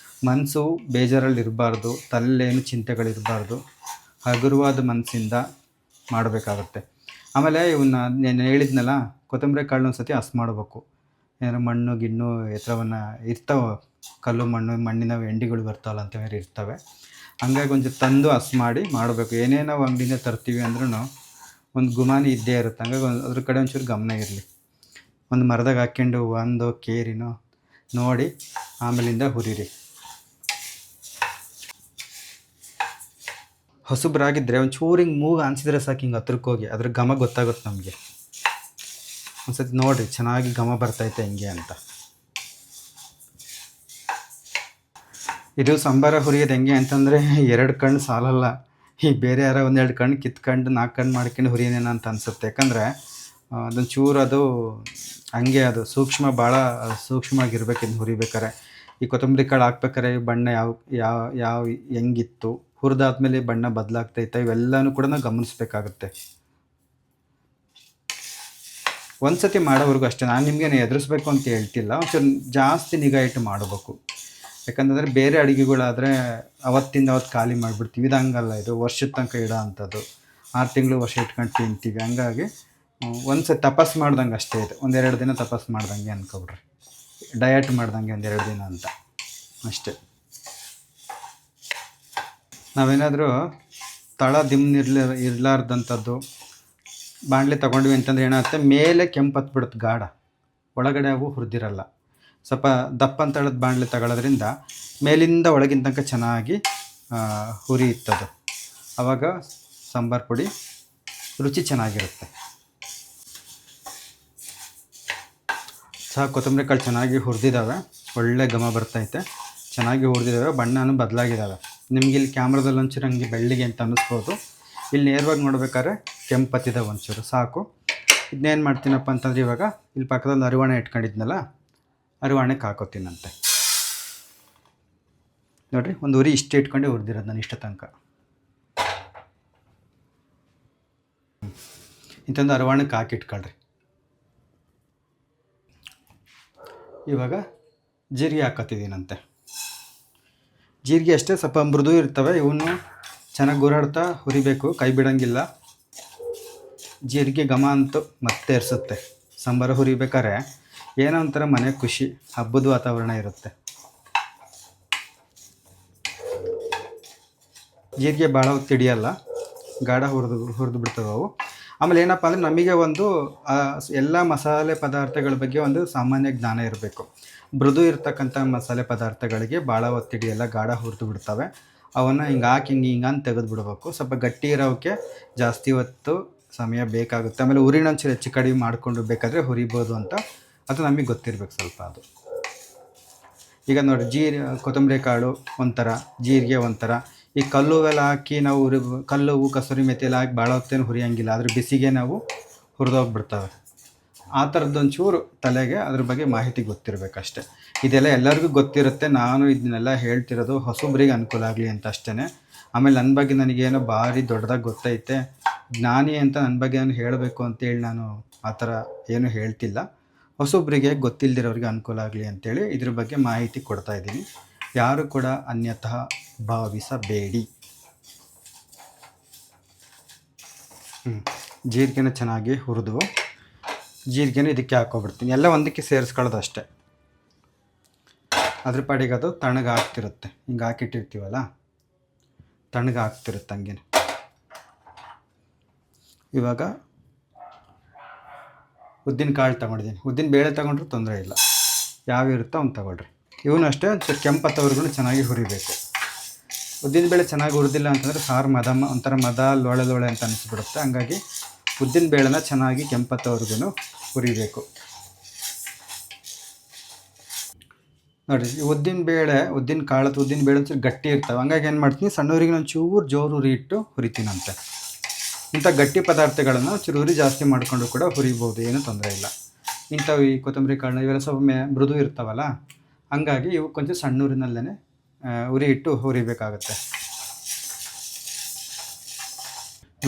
ಮನಸ್ಸು ಬೇಜಾರಲ್ಲಿ ಇರಬಾರ್ದು, ತಲೆಯೇನು ಚಿಂತೆಗಳಿರಬಾರ್ದು, ಹಗುರವಾದ ಮನಸ್ಸಿಂದ ಮಾಡಬೇಕಾಗುತ್ತೆ. ಆಮೇಲೆ ಇವನ್ನ ನಾನು ಹೇಳಿದ್ನಲ್ಲ, ಕೊತ್ತಂಬರಿ ಕಾಳನ್ನ ಒಂದು ಸತಿ ಹಸ್ ಮಾಡಬೇಕು. ಏನಾರು ಮಣ್ಣು ಗಿಣ್ಣು ಎತ್ತರವನ್ನು ಇರ್ತಾವೆ, ಕಲ್ಲು ಮಣ್ಣಿನ ಎಂಡಿಗಳು ಬರ್ತಾವಲ್ಲ ಅಂತವೇರು ಇರ್ತವೆ. ಹಂಗಾಗಿ ಒಂದು ತಂದು ಹಸ್ ಮಾಡಿ ಮಾಡಬೇಕು. ಏನೇ ನಾವು ಅಂಗಡಿಯಿಂದ ತರ್ತೀವಿ ಅಂದ್ರೂ ಒಂದು ಗುಮಾನಿ ಇದ್ದೇ ಇರುತ್ತೆ. ಹಂಗಾಗಿ ಅದ್ರ ಕಡೆ ಒಂಚೂರು ಗಮನ ಇರಲಿ. ಒಂದು ಮರದಾಗ ಹಾಕ್ಕೊಂಡು ಒಂದು ಕೇರಿನೋ ನೋಡಿ ಆಮೇಲಿಂದ ಹುರಿರಿ. ಹೊಸಬ್ರಾಗಿದ್ದರೆ ಒಂಚೂರು ಹಿಂಗೆ ಮೂಗು ಅನಿಸಿದ್ರೆ ಸಾಕು, ಹಿಂಗೆ ಹತ್ರಕ್ಕೆ ಹೋಗಿ ಅದ್ರ ಘಮ ಗೊತ್ತಾಗುತ್ತೆ ನಮಗೆ. ಒಂದು ಸತಿ ನೋಡಿರಿ ಚೆನ್ನಾಗಿ ಘಮ ಬರ್ತೈತೆ ಹಿಂಗೆ ಅಂತ. ಇದು ಸಾಂಬಾರ ಹುರಿಯೋದು ಹೆಂಗೆ ಅಂತಂದರೆ 2 ಕಣ್ಣು ಸಾಲಲ್ಲ. ಈ ಬೇರೆ ಯಾರೋ 1-2 ಕಣ್ಣು ಕಿತ್ಕೊಂಡು 4 ಕಣ್ಣು ಮಾಡ್ಕೊಂಡು ಹುರಿಯೋನೇನೋ ಅಂತ ಅನಿಸುತ್ತೆ. ಯಾಕಂದರೆ ಅದೊಂದು ಚೂರು ಅದು ಹಂಗೆ ಅದು ಭಾಳ ಸೂಕ್ಷ್ಮವಾಗಿರ್ಬೇಕು ಇನ್ನು ಹುರಿಬೇಕಾರೆ. ಈ ಕೊತ್ತಂಬರಿ ಕಾಳು ಹಾಕ್ಬೇಕಾರೆ ಬಣ್ಣ ಯಾವ ಹೆಂಗಿತ್ತು, ಹುರಿದಾದ್ಮೇಲೆ ಬಣ್ಣ ಬದಲಾಗ್ತೈತೆ, ಇವೆಲ್ಲನೂ ಕೂಡ ನಾವು ಗಮನಿಸ್ಬೇಕಾಗುತ್ತೆ. ಒಂದು ಸತಿ ಮಾಡೋವರೆಗೂ ಅಷ್ಟೇ. ನಾನು ನಿಮಗೇನು ಎದುರಿಸ್ಬೇಕು ಅಂತ ಹೇಳ್ತಿಲ್ಲ, ಒಂಚೂರು ಜಾಸ್ತಿ ನಿಗಾ ಇಟ್ಟು ಮಾಡಬೇಕು. ಯಾಕಂತಂದರೆ ಬೇರೆ ಅಡುಗೆಗಳಾದರೆ ಅವತ್ತಿಂದ ಖಾಲಿ ಮಾಡಿಬಿಡ್ತೀವಿ. ಇದು ಹಂಗಲ್ಲ, ಇದು ವರ್ಷದ ತನಕ ಇಡೋ ಅಂಥದ್ದು. 6 ತಿಂಗಳು ವರ್ಷ ಇಟ್ಕೊಂಡು ತಿಂತೀವಿ. ಹಂಗಾಗಿ ಒಂದು ಸತಿ ತಪಾಸ್ ಮಾಡ್ದಂಗೆ ಅಷ್ಟೇ ಇದು. 1-2 ದಿನ ತಪಾಸ್ ಮಾಡ್ದಂಗೆ ಅಂದ್ಕೊಬಿಡ್ರಿ, ಡಯಟ್ ಮಾಡ್ದಂಗೆ 1-2 ದಿನ ಅಂತ ಅಷ್ಟೇ. ನಾವೇನಾದರೂ ತಳ ಇರಲಾರ್ದಂಥದ್ದು ಬಾಣಲೆ ತೊಗೊಂಡ್ವಿ ಅಂತಂದರೆ ಏನಾಗುತ್ತೆ, ಮೇಲೆ ಕೆಂಪು ಹತ್ಬಿಡುತ್ತೆ ಗಾಢ, ಒಳಗಡೆ ಅವು ಹುರಿದಿರಲ್ಲ. ಸ್ವಲ್ಪ ದಪ್ಪಂತಳದ ಬಾಣಲೆ ತಗೊಳ್ಳೋದ್ರಿಂದ ಮೇಲಿಂದ ಒಳಗಿನ ತನಕ ಚೆನ್ನಾಗಿ ಹುರಿಯುತ್ತದು. ಆವಾಗ ಸಾಂಬಾರು ಪುಡಿ ರುಚಿ ಚೆನ್ನಾಗಿರುತ್ತೆ. ಕೊತ್ತಂಬರಿ ಕಾಳು ಚೆನ್ನಾಗಿ ಹುರಿದಿದ್ದಾವೆ, ಒಳ್ಳೆ ಘಮ ಬರ್ತೈತೆ, ಚೆನ್ನಾಗಿ ಹುರಿದಿದ್ದಾವೆ, ಬಣ್ಣನೂ ಬದಲಾಗಿದ್ದಾವೆ. ನಿಮ್ಗೆ ಇಲ್ಲಿ ಕ್ಯಾಮ್ರಾದಲ್ಲಿ ಒಂಚೂರು ಹಂಗೆ ಬೆಳ್ಳಿಗೆ ಅಂತ ಅನ್ನಿಸ್ಬೋದು, ಇಲ್ಲಿ ನೇರವಾಗಿ ನೋಡ್ಬೇಕಾದ್ರೆ ಕೆಂಪತ್ತಿದ್ದಾವೆ ಒಂಚೂರು ಸಾಕು. ಇದನ್ನೇನು ಮಾಡ್ತೀನಪ್ಪ ಅಂತಂದರೆ ಇವಾಗ ಇಲ್ಲಿ ಪಕ್ಕದಲ್ಲಿ ಅರಿವಾಣೆ ಇಟ್ಕೊಂಡಿದ್ನಲ್ಲ, ಅರಿವಾಣೆಗೆ ಹಾಕೋತೀನಂತೆ. ನೋಡಿರಿ, ಒಂದು ಉರಿ ಇಷ್ಟು ಇಟ್ಕೊಂಡೆ ಹುರಿದಿರೋದು ನಾನು ಇಷ್ಟ ತನಕ. ಇಂಥೊಂದು ಅರಿವಾಣೆಗೆ ಹಾಕಿಟ್ಕೊಳ್ರಿ. ಇವಾಗ ಜೀರಿಗೆ ಹಾಕೋತಿದ್ದೀನಂತೆ. ಜೀರಿಗೆ ಅಷ್ಟೇ ಸ್ವಲ್ಪ ಮೃದು ಇರ್ತವೆ, ಇವನು ಚೆನ್ನಾಗಿ ಗುರಾಡ್ತಾ ಹುರಿಬೇಕು, ಕೈ ಬಿಡೋಂಗಿಲ್ಲ. ಜೀರಿಗೆ ಘಮ ಅಂತೂ ಮತ್ತೆ ಇರಿಸುತ್ತೆ. ಸಾಂಬಾರು ಹುರಿಬೇಕಾದ್ರೆ ಏನೋ ಒಂಥರ ಮನೆ ಖುಷಿ, ಹಬ್ಬದ ವಾತಾವರಣ ಇರುತ್ತೆ. ಜೀರಿಗೆ ಭಾಳ ಹೊತ್ತು ಹಿಡಿಯಲ್ಲ, ಗಾಢ ಹುರಿದು ಬಿಡ್ತವೆ ಅವು. ಆಮೇಲೆ ಏನಪ್ಪ ಅಂದರೆ ನಮಗೆ ಒಂದು ಎಲ್ಲ ಮಸಾಲೆ ಪದಾರ್ಥಗಳ ಬಗ್ಗೆ ಒಂದು ಸಾಮಾನ್ಯ ಜ್ಞಾನ ಇರಬೇಕು. ಮೃದು ಇರ್ತಕ್ಕಂಥ ಮಸಾಲೆ ಪದಾರ್ಥಗಳಿಗೆ ಭಾಳ ಹೊತ್ತು ಹಿಡಿಯಲ್ಲ, ಗಾಢ ಹುರಿದು ಬಿಡ್ತವೆ. ಅವನ್ನು ಹಿಂಗೆ ಹಾಕಿ ಹಿಂಗೆ ಅಂತ ತೆಗೆದು ಬಿಡಬೇಕು. ಸ್ವಲ್ಪ ಗಟ್ಟಿ ಇರೋಕ್ಕೆ ಜಾಸ್ತಿ ಹೊತ್ತು ಸಮಯ ಬೇಕಾಗುತ್ತೆ. ಆಮೇಲೆ ಉರಿನ ಒಂಚೂರು ಹೆಚ್ಚು ಕಡಿಮೆ ಮಾಡಿಕೊಂಡು ಬೇಕಾದರೆ ಹುರಿಬೋದು ಅಂತ ಅದು ನಮಗೆ ಗೊತ್ತಿರಬೇಕು ಸ್ವಲ್ಪ ಅದು. ಈಗ ನೋಡಿ ಕೊತ್ತಂಬರಿ ಕಾಳು ಒಂಥರ, ಜೀರಿಗೆ ಒಂಥರ, ಈ ಕಲ್ಲು ಎಲ್ಲ ಹಾಕಿ ನಾವು ಕಲ್ಲು ಕಸೂರಿ ಮೆಥಿ ಎಲ್ಲ ಹಾಕಿ ಭಾಳ ಹೊತ್ತೇನು ಹುರಿಯೋಂಗಿಲ್ಲ, ಅದ್ರ ಬಿಸಿಗೆ ನಾವು ಹುರಿದೋಗ್ಬಿಡ್ತವೆ. ಆ ಥರದ್ದೊಂಚೂರು ತಲೆಗೆ ಅದ್ರ ಬಗ್ಗೆ ಮಾಹಿತಿ ಗೊತ್ತಿರಬೇಕಷ್ಟೆ. ಇದೆಲ್ಲ ಎಲ್ಲರಿಗೂ ಗೊತ್ತಿರುತ್ತೆ, ನಾನು ಇದನ್ನೆಲ್ಲ ಹೇಳ್ತಿರೋದು ಹೊಸಬ್ರಿಗೆ ಅನುಕೂಲ ಆಗಲಿ ಅಂತ ಅಷ್ಟೇ. ಆಮೇಲೆ ನನ್ನ ಬಗ್ಗೆ ನನಗೇನೋ ಭಾರಿ ದೊಡ್ಡದಾಗಿ ಗೊತ್ತೈತೆ, ಜ್ಞಾನಿ ಅಂತ ನನ್ನ ಬಗ್ಗೆ ನಾನು ಹೇಳಬೇಕು ಅಂತೇಳಿ ನಾನು ಆ ಥರ ಏನು ಹೇಳ್ತಿಲ್ಲ. ಹೊಸೊಬ್ಬರಿಗೆ ಗೊತ್ತಿಲ್ಲದಿರೋರಿಗೆ ಅನುಕೂಲ ಆಗಲಿ ಅಂಥೇಳಿ ಇದ್ರ ಬಗ್ಗೆ ಮಾಹಿತಿ ಕೊಡ್ತಾಯಿದ್ದೀನಿ. ಯಾರು ಕೂಡ ಅನ್ಯಥಾ ಭಾವಿಸಬೇಡಿ. ಜೀರಿಗೆನ ಚೆನ್ನಾಗಿ ಹುರಿದು ಜೀರಿಗೆನ ಇದಕ್ಕೆ ಹಾಕ್ಕೊಬಿಡ್ತೀನಿ. ಎಲ್ಲ ಒಂದಕ್ಕೆ ಸೇರಿಸ್ಕೊಳ್ಳೋದು ಅಷ್ಟೇ. ಅದ್ರ ಪಾಡಿಗೆ ಅದು ತಣ್ಣಗಾಗ್ತಿರುತ್ತೆ, ಹಿಂಗೆ ಹಾಕಿಟ್ಟಿರ್ತೀವಲ್ಲ, ತಣ್ಣಗಾಗ್ತಿರುತ್ತೆ ಹಂಗೆ. ಇವಾಗ ಉದ್ದಿನ ಕಾಳು ತೊಗೊಂಡಿದ್ದೀನಿ. ಉದ್ದಿನ ಬೇಳೆ ತೊಗೊಂಡ್ರೂ ತೊಂದರೆ ಇಲ್ಲ, ಯಾವ ಇರುತ್ತೋ ಅವ್ನು ತೊಗೊಳ್ರಿ. ಇವನು ಅಷ್ಟೇ ಒಂಚೂರು ಕೆಂಪತ್ತವರೆಗೂ ಚೆನ್ನಾಗಿ ಹುರಿಬೇಕು. ಉದ್ದಿನ ಬೇಳೆ ಚೆನ್ನಾಗಿ ಹುರಿದಿಲ್ಲ ಅಂತಂದರೆ ಸಾರು ಒಂಥರ ಲೋಳೆ ಲೋಳೆ ಅಂತ ಅನಿಸ್ಬಿಡುತ್ತೆ. ಹಂಗಾಗಿ ಉದ್ದಿನ ಬೇಳೆನ ಚೆನ್ನಾಗಿ ಕೆಂಪತ್ತವರೆಗೂ ಹುರಿಬೇಕು. ನೋಡಿರಿ, ಈ ಉದ್ದಿನ ಬೇಳೆ ಒಂಚೂರು ಗಟ್ಟಿ ಇರ್ತವೆ. ಹಂಗಾಗಿ ಏನು ಮಾಡ್ತೀನಿ, ಸಣ್ಣ ಊರಿಗೆ ಒಂಚೂರು ಜೋರು ಉರಿ ಇಟ್ಟು ಹುರಿತೀನಂತೆ. ಇಂಥ ಗಟ್ಟಿ ಪದಾರ್ಥಗಳನ್ನು ಒಂಚೂರು ಉರಿ ಜಾಸ್ತಿ ಮಾಡಿಕೊಂಡು ಕೂಡ ಹುರಿಬೋದು, ಏನೂ ತೊಂದರೆ ಇಲ್ಲ. ಇಂಥವು ಈ ಕೊತ್ತಂಬರಿ ಕಾಳನ್ನ ಇವೆಲ್ಲ ಸ್ವಲ್ಪ ಮೃದು ಇರ್ತಾವಲ್ಲ, ಹಂಗಾಗಿ ಇವು ಕೊಂಚ ಸಣ್ಣ ಊರಿನಲ್ಲೇ ಉರಿ ಇಟ್ಟು ಹುರಿಬೇಕಾಗತ್ತೆ.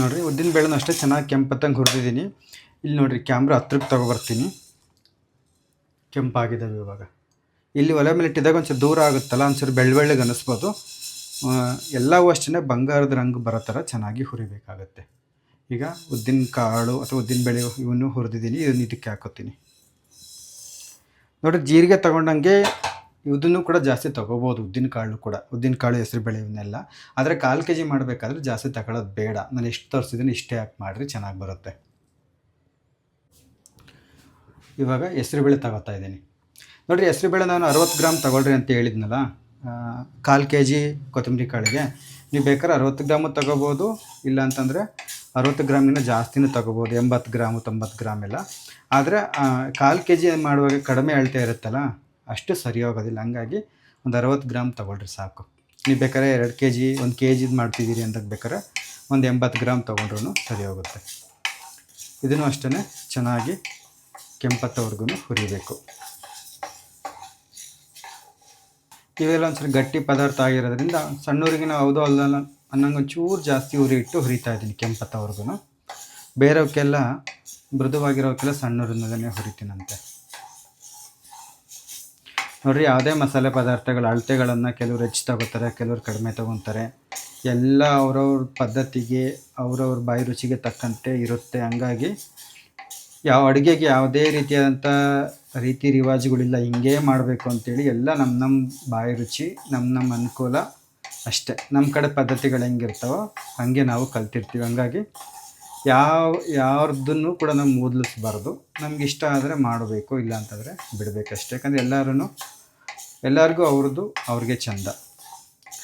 ನೋಡಿರಿ, ಉದ್ದಿನ ಬೇಳೆನೂ ಅಷ್ಟೇ ಚೆನ್ನಾಗಿ ಕೆಂಪತ್ತಂಗೆ ಹುರಿದಿದ್ದೀನಿ. ಇಲ್ಲಿ ನೋಡಿರಿ, ಕ್ಯಾಮ್ರಾ ಹತ್ರಕ್ಕೆ ತೊಗೊಬರ್ತೀನಿ. ಕೆಂಪಾಗಿದ್ದಾವೆ ಇವಾಗ. ಇಲ್ಲಿ ಒಲೆ ಮೇಲೆ ಇಟ್ಟಿದ್ದಾಗ ಒಂಚೂರು ದೂರ ಆಗುತ್ತಲ್ಲ, ಒಂಚೂರು ಬೆಳ್ಳಗೆ ಅನ್ನಿಸ್ಬೋದು. ಎಲ್ಲವೂ ಅಷ್ಟೇ ಬಂಗಾರದ ರಂಗು ಬರೋ ಥರ ಚೆನ್ನಾಗಿ ಹುರಿಬೇಕಾಗತ್ತೆ. ಈಗ ಉದ್ದಿನ ಕಾಳು ಅಥವಾ ಉದ್ದಿನ ಬೇಳೆ ಇವನ್ನು ಹುರಿದಿದ್ದೀನಿ, ಇದನ್ನು ಇದಕ್ಕೆ ಹಾಕೋತೀನಿ. ನೋಡಿ, ಜೀರಿಗೆ ತೊಗೊಂಡಂಗೆ ಇದನ್ನು ಕೂಡ ಜಾಸ್ತಿ ತೊಗೋಬೋದು. ಉದ್ದಿನ ಕಾಳು ಹೆಸರುಬೇಳೆ ಇವನ್ನೆಲ್ಲ. ಆದರೆ 1/4 kg ಮಾಡಬೇಕಾದ್ರೆ ಜಾಸ್ತಿ ತಗೊಳ್ಳೋದು ಬೇಡ. ನಾನು ಎಷ್ಟು ತೋರಿಸಿದ್ದೀನಿ ಇಷ್ಟೇ ಹಾಕಿ ಮಾಡಿರಿ, ಚೆನ್ನಾಗಿ ಬರುತ್ತೆ. ಇವಾಗ ಹೆಸರುಬೇಳೆ ತಗೋತಾ ಇದ್ದೀನಿ. ನೋಡಿರಿ, ಹೆಸರುಬೇಳೆ ನಾನು 60 ಗ್ರಾಮ್ ತೊಗೊಳ್ರಿ ಅಂತ ಹೇಳಿದ್ನಲ್ಲ, 1/4 kg ಕೊತ್ತಂಬರಿ ಕಾಳಿಗೆ. ನೀವು ಬೇಕಾದ್ರೆ 60 ಗ್ರಾಮು ತೊಗೋಬೋದು, ಇಲ್ಲ ಅಂತಂದರೆ 60 ಗ್ರಾಮಿನ ಜಾಸ್ತಿನೂ ತೊಗೋಬೋದು, 80 ಗ್ರಾಮು 90 ಗ್ರಾಮ್ ಎಲ್ಲ. ಆದರೆ 1/4 kg ಮಾಡುವಾಗ ಕಡಿಮೆ ಅಳತೆ ಇರುತ್ತಲ್ಲ, ಅಷ್ಟು ಸರಿ ಹೋಗೋದಿಲ್ಲ. ಹಂಗಾಗಿ ಒಂದು 60 ಗ್ರಾಮ್ ತೊಗೊಳ್ರಿ ಸಾಕು. ನೀವು ಬೇಕಾದ್ರೆ 2 kg 1 kg ಮಾಡ್ತಿದ್ದೀರಿ ಅಂದಾಗ ಬೇಕಾದ್ರೆ ಒಂದು 80 ಗ್ರಾಮ್ ತೊಗೊಂಡ್ರೂ ಸರಿ ಹೋಗುತ್ತೆ. ಇದನ್ನು ಅಷ್ಟೇ ಚೆನ್ನಾಗಿ ಕೆಂಪತ್ತವರೆಗೂ ಹುರಿಬೇಕು. ಇವೆಲ್ಲ ಒಂದ್ಸರಿ ಗಟ್ಟಿ ಪದಾರ್ಥ ಆಗಿರೋದ್ರಿಂದ ಸಣ್ಣೂರಿಗೆ ನಾವು ಹೌದು ಅಲ್ಲ ಅನ್ನಂಗೆ ಒಂಚೂರು ಜಾಸ್ತಿ ಉರಿ ಇಟ್ಟು ಹುರಿತಾ ಇದ್ದೀನಿ ಕೆಂಪತ್ತವರೆಗೂ. ಬೇರೆಯವಕ್ಕೆಲ್ಲ ಮೃದುವಾಗಿರೋಕ್ಕೆಲ್ಲ ಸಣ್ಣೂರಿನಲ್ಲೇ ಹುರಿತೀನಂತೆ. ನೋಡಿರಿ, ಯಾವುದೇ ಮಸಾಲೆ ಪದಾರ್ಥಗಳ ಅಳತೆಗಳನ್ನು ಕೆಲವರು ಹೆಚ್ಚು ತಗೋತಾರೆ, ಕೆಲವರು ಕಡಿಮೆ ತೊಗೊತಾರೆ. ಎಲ್ಲ ಅವ್ರವ್ರ ಪದ್ಧತಿಗೆ ಅವ್ರವ್ರ ಬಾಯಿ ರುಚಿಗೆ ತಕ್ಕಂತೆ ಇರುತ್ತೆ. ಹಂಗಾಗಿ ಯಾವ ಅಡುಗೆಗೆ ಯಾವುದೇ ರೀತಿಯಾದಂಥ ರೀತಿ ರಿವಾಜುಗಳಿಲ್ಲ, ಹಿಂಗೇ ಮಾಡಬೇಕು ಅಂಥೇಳಿ. ಎಲ್ಲ ನಮ್ಮ ಬಾಯಿ ರುಚಿ, ನಮ್ಮ ಅನುಕೂಲ ಅಷ್ಟೇ. ನಮ್ಮ ಕಡೆ ಪದ್ಧತಿಗಳು ಹೆಂಗಿರ್ತಾವೋ ಹಾಗೆ ನಾವು ಕಲ್ತಿರ್ತೀವಿ. ಹಂಗಾಗಿ ಯಾವ್ದನ್ನು ಕೂಡ ನಾವು ಮೂದಲಿಸ್ಬಾರ್ದು. ನಮ್ಗೆ ಇಷ್ಟ ಆದರೆ ಮಾಡಬೇಕು, ಇಲ್ಲ ಅಂತಂದರೆ ಬಿಡಬೇಕಷ್ಟೇ. ಯಾಕಂದರೆ ಎಲ್ಲರಿಗೂ ಅವ್ರಿಗೆ ಚೆಂದ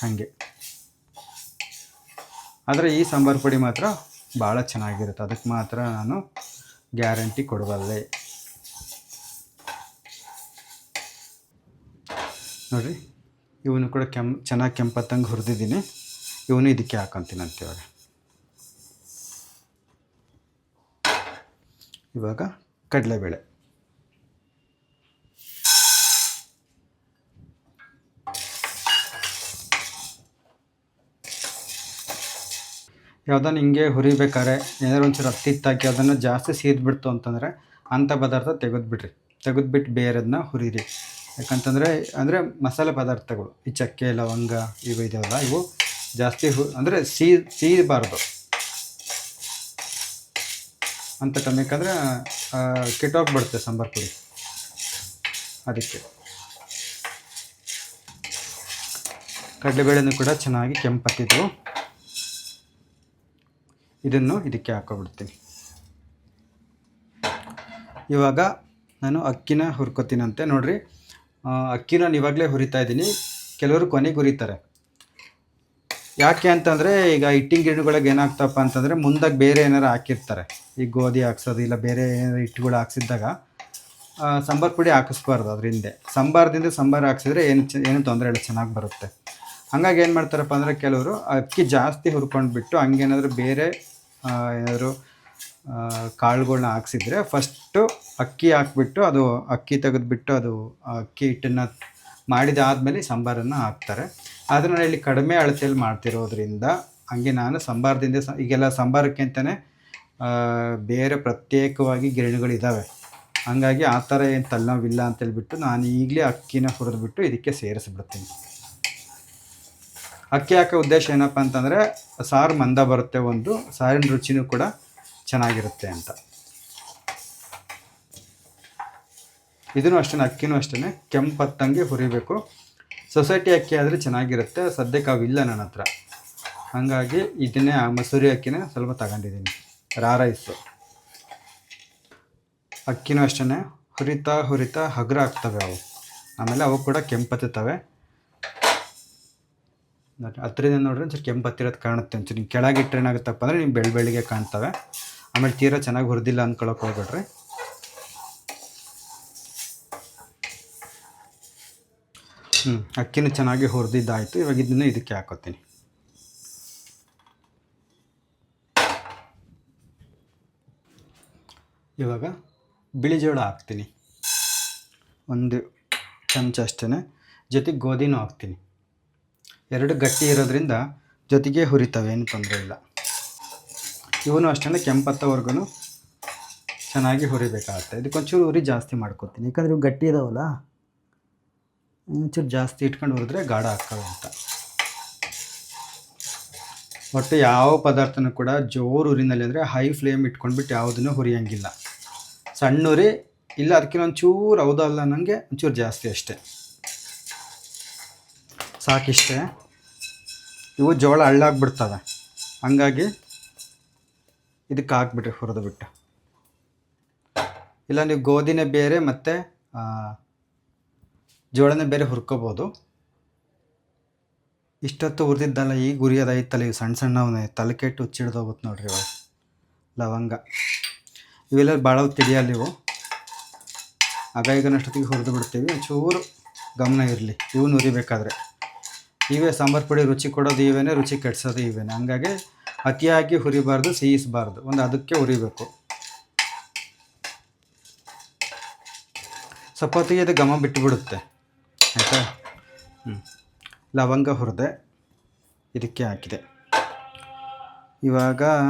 ಹಾಗೆ. ಆದರೆ ಈ ಸಾಂಬಾರು ಪುಡಿ ಮಾತ್ರ ಭಾಳ ಚೆನ್ನಾಗಿರುತ್ತೆ, ಅದಕ್ಕೆ ಮಾತ್ರ ನಾನು ಗ್ಯಾರಂಟಿ ಕೊಡಬಲ್ಲೆ. ನೋಡಿರಿ, ಇವನು ಕೂಡ ಚೆನ್ನಾಗಿ ಕೆಂಪತ್ತಂಗೆ ಹುರಿದಿದ್ದೀನಿ. ಇವನು ಇದಕ್ಕೆ ಹಾಕೊತೀನಿ ಇವಾಗ ಕಡಲೆಬೇಳೆ. ಯಾವುದನ್ನು ಹಿಂಗೆ ಹುರಿಬೇಕಾದ್ರೆ ಏನಾದ್ರು ಒಂಚೂರು ಹತ್ತಿತ್ತಾಕಿ ಅದನ್ನು ಜಾಸ್ತಿ ಸೀದ್ಬಿಡ್ತು ಅಂತಂದರೆ ಅಂಥ ಪದಾರ್ಥ ತೆಗೆದ್ಬಿಟ್ಟು ಬೇರೆದನ್ನ ಹುರಿರಿ. ಯಾಕಂತಂದರೆ ಮಸಾಲೆ ಪದಾರ್ಥಗಳು, ಈ ಚಕ್ಕೆ ಲವಂಗ ಇವು ಇದೆಯಲ್ಲ, ಇವು ಜಾಸ್ತಿ ಅಂದರೆ ಸೀದಬಾರ್ದು ಅಂತ ಟೈಮಿಗಾದ್ರೆ ಕೆಟ್ಟೋಗ್ಬಿಡುತ್ತೆ ಸಾಂಬಾರು ಪುಡಿ. ಅದಕ್ಕೆ ಕಡಲೆಬೇಳೆನೂ ಕೂಡ ಚೆನ್ನಾಗಿ ಕೆಂಪತ್ತಿದ್ವು. ಇದನ್ನು ಇದಕ್ಕೆ ಹಾಕ್ಕೊಬಿಡ್ತೀನಿ. ಇವಾಗ ನಾನು ಅಕ್ಕಿನ ಹುರ್ಕೊತೀನಂತೆ ನೋಡಿರಿ. ಅಕ್ಕಿನ ನಾನು ಇವಾಗಲೇ ಹುರಿತಾ ಇದ್ದೀನಿ. ಕೆಲವರು ಕೊನೆಗೆ ಹುರಿತಾರೆ. ಯಾಕೆ ಅಂತಂದರೆ ಈಗ ಹಿಟ್ಟಿನ ಗಿರಣಿಗಳಿಗೆ ಏನಾಗ್ತಪ್ಪ ಅಂತಂದರೆ ಮುಂದಾಗಿ ಬೇರೆ ಏನಾರು ಹಾಕಿರ್ತಾರೆ. ಈ ಗೋಧಿ ಹಾಕ್ಸೋದು ಇಲ್ಲ ಬೇರೆ ಏನಾರು ಹಿಟ್ಟುಗಳು ಹಾಕ್ಸಿದ್ದಾಗ ಸಾಂಬಾರು ಪುಡಿ ಹಾಕಿಸ್ಬಾರ್ದು ಅದ್ರ ಹಿಂದೆ. ಸಾಂಬಾರು ಹಾಕ್ಸಿದ್ರೆ ಏನು ತೊಂದರೆ ಇಲ್ಲ, ಚೆನ್ನಾಗಿ ಬರುತ್ತೆ. ಹಾಗಾಗಿ ಏನು ಮಾಡ್ತಾರಪ್ಪ ಅಂದರೆ ಕೆಲವರು ಅಕ್ಕಿ ಜಾಸ್ತಿ ಹುರ್ಕೊಂಡ್ಬಿಟ್ಟು ಹಂಗೇನಾದರೂ ಬೇರೆ ಏನಾದರೂ ಕಾಳುಗಳ್ನ ಹಾಕ್ಸಿದ್ರೆ ಫಸ್ಟು ಅಕ್ಕಿ ಹಾಕ್ಬಿಟ್ಟು ಅದು ಅಕ್ಕಿ ತೆಗೆದುಬಿಟ್ಟು ಅದು ಅಕ್ಕಿ ಹಿಟ್ಟನ್ನು ಮಾಡಿದಾದಮೇಲೆ ಸಾಂಬಾರನ್ನು ಹಾಕ್ತಾರೆ. ಆದರೆ ನಾನು ಇಲ್ಲಿ ಕಡಿಮೆ ಅಳತೆಯಲ್ಲಿ ಮಾಡ್ತಿರೋದ್ರಿಂದ ಹಂಗೆ ನಾನು ಸಾಂಬಾರದಿಂದ ಈಗೆಲ್ಲ ಸಾಂಬಾರಕ್ಕೆ ಅಂತಲೇ ಬೇರೆ ಪ್ರತ್ಯೇಕವಾಗಿ ಗಿರಣಿಗಳಿದ್ದಾವೆ. ಹಾಗಾಗಿ ಆ ಥರ ಏನು ತಲೆನೋವಿಲ್ಲ ಅಂತೇಳ್ಬಿಟ್ಟು ನಾನು ಈಗಲೇ ಅಕ್ಕಿನ ಹುರಿದ್ಬಿಟ್ಟು ಇದಕ್ಕೆ ಸೇರಿಸ್ಬಿಡ್ತೀನಿ. ಅಕ್ಕಿ ಹಾಕೋ ಉದ್ದೇಶ ಏನಪ್ಪ ಅಂತಂದರೆ ಸಾರು ಮಂದ ಬರುತ್ತೆ, ಒಂದು ಸಾರಿನ ರುಚಿನೂ ಕೂಡ ಚೆನ್ನಾಗಿರುತ್ತೆ ಅಂತ. ಇದೂ ಅಷ್ಟೇ, ಅಕ್ಕಿನೂ ಅಷ್ಟೇ ಕೆಂಪತ್ತಂಗೆ ಹುರಿಬೇಕು. ಸೊಸೈಟಿ ಅಕ್ಕಿ ಆದರೆ ಚೆನ್ನಾಗಿರುತ್ತೆ, ಸದ್ಯಕ್ಕೆ ಅವಿಲ್ಲ ನನ್ನ ಹತ್ರ. ಹಾಗಾಗಿ ಇದನ್ನೇ ಮಸೂರಿ ಅಕ್ಕಿನ ಸ್ವಲ್ಪ ತಗೊಂಡಿದ್ದೀನಿ, ರಾ ರೈಸು. ಅಕ್ಕಿನೂ ಅಷ್ಟೇ ಹುರಿತಾ ಹಗುರ ಆಗ್ತವೆ ಅವು, ಆಮೇಲೆ ಅವು ಕೂಡ ಕೆಂಪತ್ತವೆ. ಹತ್ತಿರದಿಂದ ನೋಡ್ರಿ ಒಂಚೂರು ಕೆಂಪತ್ತಿರೋದು ಕಾಣುತ್ತೆ. ಒಂಚೂರು ನೀವು ಕೆಳಗಿಟ್ಟರೆ ಏನಾಗುತ್ತಪ್ಪ ಅಂದರೆ ನೀವು ಬೆಳ್ಳಿಗೆ ಕಾಣ್ತವೆ. ಆಮೇಲೆ ತೀರಾ ಚೆನ್ನಾಗಿ ಹುರಿದಿಲ್ಲ ಅಂದ್ಕೊಳಕ್ಕೆ ಹೋಗ್ಬೇಡ್ರಿ. ಅಕ್ಕಿನೂ ಚೆನ್ನಾಗಿ ಹುರಿದಿದ್ದಾಯಿತು. ಇವಾಗ ಇದನ್ನು ಇದಕ್ಕೆ ಹಾಕೋತೀನಿ. ಇವಾಗ ಬಿಳಿ ಜೋಳ ಹಾಕ್ತೀನಿ, ಒಂದು ಚಮಚ ಅಷ್ಟೇ. ಜೊತೆಗೆ ಗೋಧಿನೂ ಹಾಕ್ತೀನಿ. ಎರಡು ಗಟ್ಟಿ ಇರೋದ್ರಿಂದ ಜೊತೆಗೆ ಹುರಿತವೆ, ಏನು ತೊಂದರೆ ಇಲ್ಲ. ಇವನು ಅಷ್ಟೇ ಕೆಂಪತ್ತವರೆಗೂ ಚೆನ್ನಾಗಿ ಹುರಿಬೇಕಾಗುತ್ತೆ. ಇದಕ್ಕೊಂಚೂರು ಉರಿ ಜಾಸ್ತಿ ಮಾಡ್ಕೊತೀನಿ, ಯಾಕಂದರೆ ಇವು ಗಟ್ಟಿ ಇದಾವಲ್ಲ, ಒಂಚೂರು ಜಾಸ್ತಿ ಇಟ್ಕೊಂಡು ಹುರಿದ್ರೆ ಗಾಢ ಹಾಕವೆ ಅಂತ. ಒಟ್ಟು ಯಾವ ಪದಾರ್ಥನೂ ಕೂಡ ಜೋರು ಉರಿನಲ್ಲಿ ಅಂದರೆ ಹೈ ಫ್ಲೇಮ್ ಇಟ್ಕೊಂಡ್ಬಿಟ್ಟು ಯಾವುದನ್ನು ಹುರಿಯೋಂಗಿಲ್ಲ. ಸಣ್ಣ ಉರಿ ಇಲ್ಲ, ಅದಕ್ಕೆ ಒಂಚೂರು ಹೌದಲ್ಲ ನನಗೆ ಒಂಚೂರು ಜಾಸ್ತಿ ಅಷ್ಟೇ, ಸಾಕಿಷ್ಟೇ. ಇವು ಜೋಳ ಹಳ್ಳಾಗ್ಬಿಡ್ತವೆ, ಹಂಗಾಗಿ ಇದಕ್ಕೆ ಹಾಕ್ಬಿಟ್ರಿ ಹುರಿದು ಬಿಟ್ಟು. ಇಲ್ಲ ನೀವು ಗೋಧಿನೇ ಬೇರೆ ಮತ್ತು ಜೋಳನೇ ಬೇರೆ ಹುರ್ಕೋಬೋದು. ಇಷ್ಟೊತ್ತು ಹುರಿದಿದ್ದಲ್ಲ, ಈಗ ಹುರಿಯೋದೈತಲ್ಲ, ಇವು ಸಣ್ಣ ಸಣ್ಣವನ್ನೇ ತಲೆ ಕೆಟ್ಟು ಹುಚ್ಚಿಡ್ದು ಹೋಗುತ್ತೆ ನೋಡ್ರಿ. ಇವಾಗ ಲವಂಗ ಇವೆಲ್ಲ ಭಾಳ ತಿಳಿಯಲ್ಲ ಇವು. ಈಗನಷ್ಟೊತ್ತಿಗೆ ಹುರಿದು ಬಿಡ್ತೀವಿ. ಚೂರು ಗಮನ ಇರಲಿ ಇವನು ಹುರಿಬೇಕಾದ್ರೆ. ಇವೇ ಸಾಂಬಾರು ಪುಡಿ ರುಚಿ ಕೊಡೋದು ಇವೇನೆ, ರುಚಿ ಕೆಡಿಸೋದು ಇವೇನೆ. ಹಂಗಾಗಿ ಅತಿಯಾಗಿ ಹುರಿಬಾರ್ದು, ಸಿಹಿಸಬಾರ್ದು, ಒಂದು ಅದಕ್ಕೆ ಹುರಿಬೇಕು. ಸ್ವಲ್ಪ ಹೊತ್ತಿಗೆ ಇದು ಘಮ ಬಿಟ್ಟುಬಿಡುತ್ತೆ, ಆಯಿತಾ. ಲವಂಗ ಹುರಿದೆ ಇದಕ್ಕೆ ಹಾಕಿದೆ. ಇವಾಗ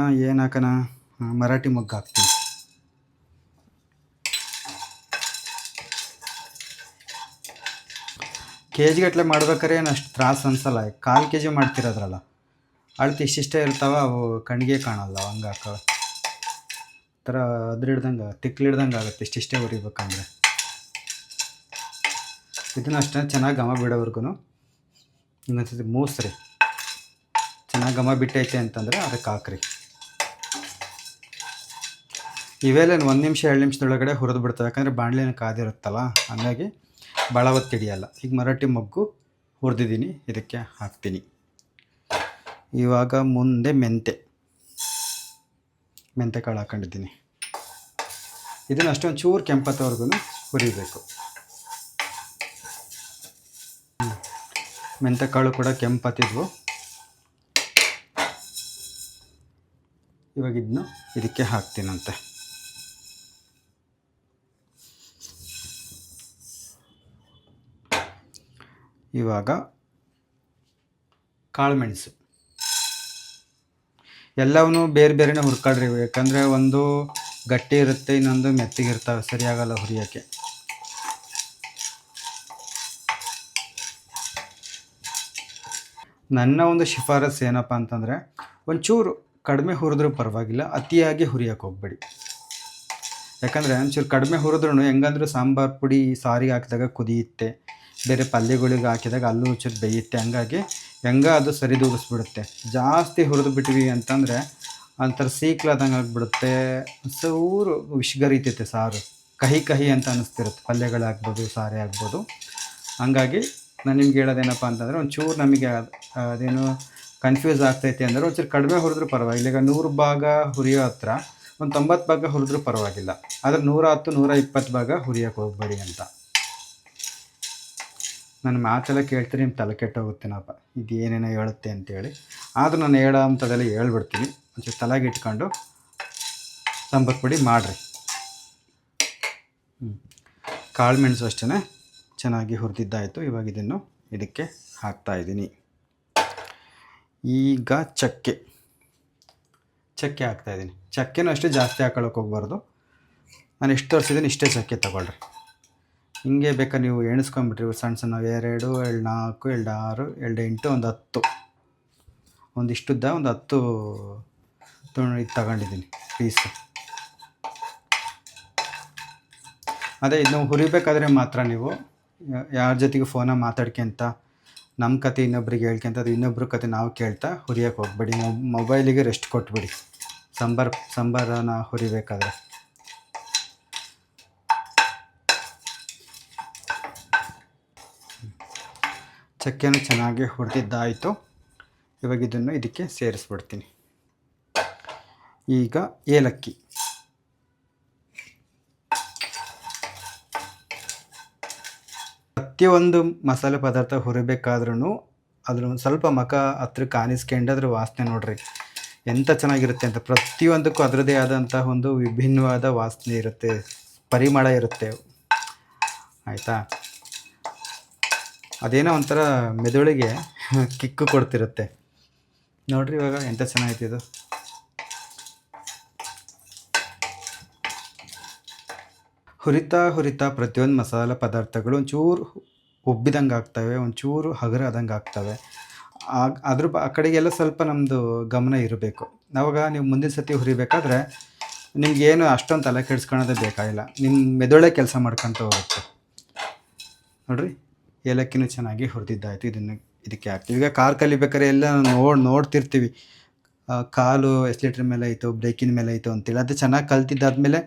ಏನು ಹಾಕೋಣ, ಮರಾಠಿ ಮೊಗ್ಗು ಹಾಕ್ತೀನಿ. ಕೆ ಜಿಗಟ್ಟಲೆ ಮಾಡ್ಬೇಕಾದ್ರೆ ಏನು ಅಷ್ಟು ತ್ರಾಸು ಅನ್ಸಲ್ಲ. 1/4 kg ಮಾಡ್ತಿರೋದ್ರಲ್ಲ, ಅಳತೆ ಇಷ್ಟಿಷ್ಟೇ ಇರ್ತಾವೆ, ಅವು ಕಣ್ಣಿಗೆ ಕಾಣಲ್ಲ. ಹಂಗೆ ಹಾಕವೆ ಥರ ಅದ್ರಿಡ್ದಂಗೆ ತಿಕ್ಲಿಡ್ದಂಗೆ ಆಗುತ್ತೆ ಇಷ್ಟಿಷ್ಟೇ ಹುರಿಬೇಕಂದ್ರೆ. ಇದನ್ನು ಅಷ್ಟೇ ಚೆನ್ನಾಗಿ ಘಮ ಬಿಡೋವರೆಗೂ ಇನ್ನೊಂದ್ಸತಿ ಮೂಸ್ರಿ. ಚೆನ್ನಾಗಿ ಘಮ ಬಿಟ್ಟೈತೆ ಅಂತಂದರೆ ಅದಕ್ಕೆ ಹಾಕ್ರಿ. ಇವೆಲ್ಲ 1 ನಿಮಿಷ 2 ನಿಮಿಷದೊಳಗಡೆ ಹುರಿದು ಬಿಡ್ತವೆ, ಯಾಕಂದರೆ ಬಾಣಲೆನ ಕಾದಿರುತ್ತಲ್ಲ, ಹಾಗಾಗಿ ಭಾಳ ಹೊತ್ತು ಹಿಡಿಯಲ್ಲ. ಈಗ ಮರಾಠಿ ಮೊಗ್ಗು ಹುರಿದಿದ್ದೀನಿ, ಇದಕ್ಕೆ ಹಾಕ್ತೀನಿ. ಇವಾಗ ಮುಂದೆ ಮೆಂತೆ ಕಾಳು ಹಾಕೊಂಡಿದ್ದೀನಿ. ಇದನ್ನು ಅಷ್ಟೊಂದು ಚೂರು ಕೆಂಪತ್ತವರೆಗೂ ಹುರಿಬೇಕು. ಮೆಂತೆ ಕಾಳು ಕೂಡ ಕೆಂಪತ್ತಿದ್ವು. ಇವಾಗ ಇದನ್ನು ಇದಕ್ಕೆ ಹಾಕ್ತೀನಂತೆ. ಇವಾಗ ಕಾಳುಮೆಣಸು ಎಲ್ಲವನ್ನೂ ಬೇರೆ ಬೇರೆನೇ ಹುರ್ಕೊಳ್ರಿ, ಯಾಕಂದರೆ ಒಂದು ಗಟ್ಟಿ ಇರುತ್ತೆ, ಇನ್ನೊಂದು ಮೆತ್ತಗಿರ್ತವೆ, ಸರಿಯಾಗಲ್ಲ ಹುರಿಯೋಕ್ಕೆ. ನನ್ನ ಒಂದು ಶಿಫಾರಸು ಏನಪ್ಪ ಅಂತಂದರೆ, ಒಂಚೂರು ಕಡಿಮೆ ಹುರಿದ್ರೂ ಪರವಾಗಿಲ್ಲ, ಅತಿಯಾಗಿ ಹುರಿಯೋಕ್ಕೆ ಹೋಗ್ಬೇಡಿ. ಯಾಕಂದರೆ ಒಂಚೂರು ಕಡಿಮೆ ಹುರಿದ್ರೂ ಹೆಂಗಂದ್ರೂ ಸಾಂಬಾರು ಪುಡಿ ಸಾರಿಗೆ ಹಾಕಿದಾಗ ಕುದಿಯುತ್ತೆ, ಬೇರೆ ಪಲ್ಯಗಳಿಗೆ ಹಾಕಿದಾಗ ಅಲ್ಲೂ ಒಂಚೂರು ಬೇಯುತ್ತೆ. ಹಂಗಾಗಿ ಹೆಂಗ ಅದು ಸರಿದೂಗಿಸ್ಬಿಡುತ್ತೆ. ಜಾಸ್ತಿ ಹುರಿದು ಬಿಟ್ವಿ ಅಂತಂದರೆ ಒಂಥರ ಸೀಕ್ಲಾದಂಗೆ ಆಗಿಬಿಡುತ್ತೆ. ಚೂರು ವಿಷ್ಗರೀತೈತೆ ಸಾರು, ಕಹಿ ಕಹಿ ಅಂತ ಅನ್ನಿಸ್ತಿರುತ್ತೆ. ಪಲ್ಯಗಳಾಗ್ಬೋದು, ಸಾರೇ ಆಗ್ಬೋದು. ಹಂಗಾಗಿ ನಾನು ನಿಮ್ಗೆ ಹೇಳೋದೇನಪ್ಪ ಅಂತಂದರೆ, ಒಂಚೂರು ನಮಗೆ ಅದೇನು ಕನ್ಫ್ಯೂಸ್ ಆಗ್ತೈತೆ ಅಂದರೆ ಒಂಚೂರು ಕಡಿಮೆ ಹುರಿದ್ರೂ ಪರವಾಗಿಲ್ಲ. ಈಗ 100 ಭಾಗ ಹುರಿಯೋ ಹತ್ರ ಒಂದು 90 ಭಾಗ ಹುರಿದ್ರೂ ಪರವಾಗಿಲ್ಲ. ಆದರೆ 110, 120 ಭಾಗ ಹುರಿಯೋಕೆ ಹೋಗಬೇಡಿ ಅಂತ. ನನ್ನ ಮಾತೆಲ್ಲ ಕೇಳ್ತೀನಿ, ನಿಮ್ಮ ತಲೆ ಕೆಟ್ಟೋಗುತ್ತೇನಪ್ಪ, ಇದು ಏನೇನೋ ಹೇಳುತ್ತೆ ಅಂತೇಳಿ. ಆದರೂ ನಾನು ಹೇಳೋ ಅಂಥದ್ದೆಲ್ಲ ಹೇಳ್ಬಿಡ್ತೀನಿ. ಒಂಚೂರು ತಲೆಗೆ ಇಟ್ಕೊಂಡು ಸಾಂಬಾರು ಪುಡಿ ಮಾಡಿರಿ. ಕಾಳು ಮೆಣಸು ಅಷ್ಟೇ ಚೆನ್ನಾಗಿ ಹುರಿದಿದ್ದಾಯಿತು. ಇವಾಗ ಇದನ್ನು ಇದಕ್ಕೆ ಹಾಕ್ತಾಯಿದ್ದೀನಿ. ಈಗ ಚಕ್ಕೆ ಹಾಕ್ತಾಯಿದ್ದೀನಿ. ಚಕ್ಕೆನೂ ಅಷ್ಟೇ ಜಾಸ್ತಿ ಹಾಕೊಳ್ಳೋಕೆ ಹೋಗ್ಬಾರ್ದು. ನಾನು ಎಷ್ಟು ತೋರಿಸಿದ್ದೀನಿ ಇಷ್ಟೇ ಚಕ್ಕೆ ತೊಗೊಳ್ರಿ. ಹಿಂಗೆ ಬೇಕಾದ್ರೆ ನೀವು ಎಣಿಸ್ಕೊಂಬಿಟ್ರಿ, ಸಣ್ಣ ಸಣ್ಣ 2, 2, 4, 2, 6, 2, 8, ಒಂದು 10, ಒಂದಿಷ್ಟುದ್ದ ಒಂದು 10 ಇದು ತಗೊಂಡಿದ್ದೀನಿ ಪೀಸು. ಅದೇ ಇದನ್ನು ಹುರಿಬೇಕಾದ್ರೆ ಮಾತ್ರ ನೀವು ಯಾರ ಜೊತೆಗೆ ಫೋನಾಗ ಮಾತಾಡ್ಕೊಂತ ನಮ್ಮ ಕತೆ ಇನ್ನೊಬ್ರಿಗೆ ಹೇಳ್ಕೊಂತ, ಅದು ಇನ್ನೊಬ್ರ ಕತೆ ನಾವು ಕೇಳ್ತಾ ಹುರಿಯೋಕೆ ಹೋಗ್ಬೇಡಿ. ಮೊಬೈಲಿಗೆ ರೆಸ್ಟ್ ಕೊಟ್ಬಿಡಿ ಸಾಂಬಾರನ್ನ ಹುರಿಬೇಕಾದ್ರೆ. ಚಕ್ಕೆನೂ ಚೆನ್ನಾಗಿ ಹುರಿದಿದ್ದಾಯಿತು. ಇವಾಗ ಇದನ್ನು ಇದಕ್ಕೆ ಸೇರಿಸ್ಬಿಡ್ತೀನಿ. ಈಗ ಏಲಕ್ಕಿ. ಪ್ರತಿಯೊಂದು ಮಸಾಲೆ ಪದಾರ್ಥ ಹುರಿಬೇಕಾದ್ರೂ ಅದ್ರ ಒಂದು ಸ್ವಲ್ಪ ಮಖ ಹತ್ರಕ್ಕೆ ಆನಿಸ್ಕೊಂಡು ಅದ್ರ ವಾಸನೆ ನೋಡ್ರಿ ಎಂಥ ಚೆನ್ನಾಗಿರುತ್ತೆ ಅಂತ. ಪ್ರತಿಯೊಂದಕ್ಕೂ ಅದರದ್ದೇ ಆದಂಥ ಒಂದು ವಿಭಿನ್ನವಾದ ವಾಸನೆ ಇರುತ್ತೆ, ಪರಿಮಳ ಇರುತ್ತೆ. ಆಯಿತಾ? ಅದೇನೋ ಒಂಥರ ಮೆದುಳಿಗೆ ಕಿಕ್ಕು ಕೊಡ್ತಿರುತ್ತೆ ನೋಡ್ರಿ. ಇವಾಗ ಎಂಥ ಚೆನ್ನಾಗೈತೆ ಇದು. ಹುರಿತಾ ಪ್ರತಿಯೊಂದು ಮಸಾಲೆ ಪದಾರ್ಥಗಳು ಒಂಚೂರು ಉಬ್ಬಿದಂಗೆ ಆಗ್ತವೆ, ಒಂಚೂರು ಹಗುರ ಆದಂಗೆ ಆಗ್ತವೆ. ಅದ್ರ ಆ ಕಡೆಗೆಲ್ಲ ಸ್ವಲ್ಪ ನಮ್ಮದು ಗಮನ ಇರಬೇಕು. ಆವಾಗ ನೀವು ಮುಂದಿನ ಸತಿ ಹುರಿಬೇಕಾದ್ರೆ ನಿಮಗೇನು ಅಷ್ಟೊಂದು ತಲೆ ಕೆಡಿಸ್ಕೊಳ್ಳೋದೇ ಬೇಕಾಗಿಲ್ಲ, ನಿಮ್ಮ ಮೆದುಳೇ ಕೆಲಸ ಮಾಡ್ಕೊತ ಹೋಗುತ್ತೆ ನೋಡಿರಿ. ಏಲಕ್ಕಿನೂ ಚೆನ್ನಾಗಿ ಹುರಿದಿದ್ದಾಯಿತು. ಇದಕ್ಕೆ ಹಾಕ್ತೀವಿ. ಈಗ ಕಾರ್ ಕಲಿಬೇಕಾದ್ರೆ ಎಲ್ಲ ನೋಡ್ತಿರ್ತೀವಿ, ಕಾಲು ಎಸ್ಲೇಟ್ರ್ ಮೇಲೆ ಐತೋ ಬ್ರೇಕಿನ ಮೇಲೆ ಐತೋ ಅಂತೇಳಿ. ಅದು ಚೆನ್ನಾಗಿ ಕಲ್ತಿದ್ದಾದ್ಮೇಲೆ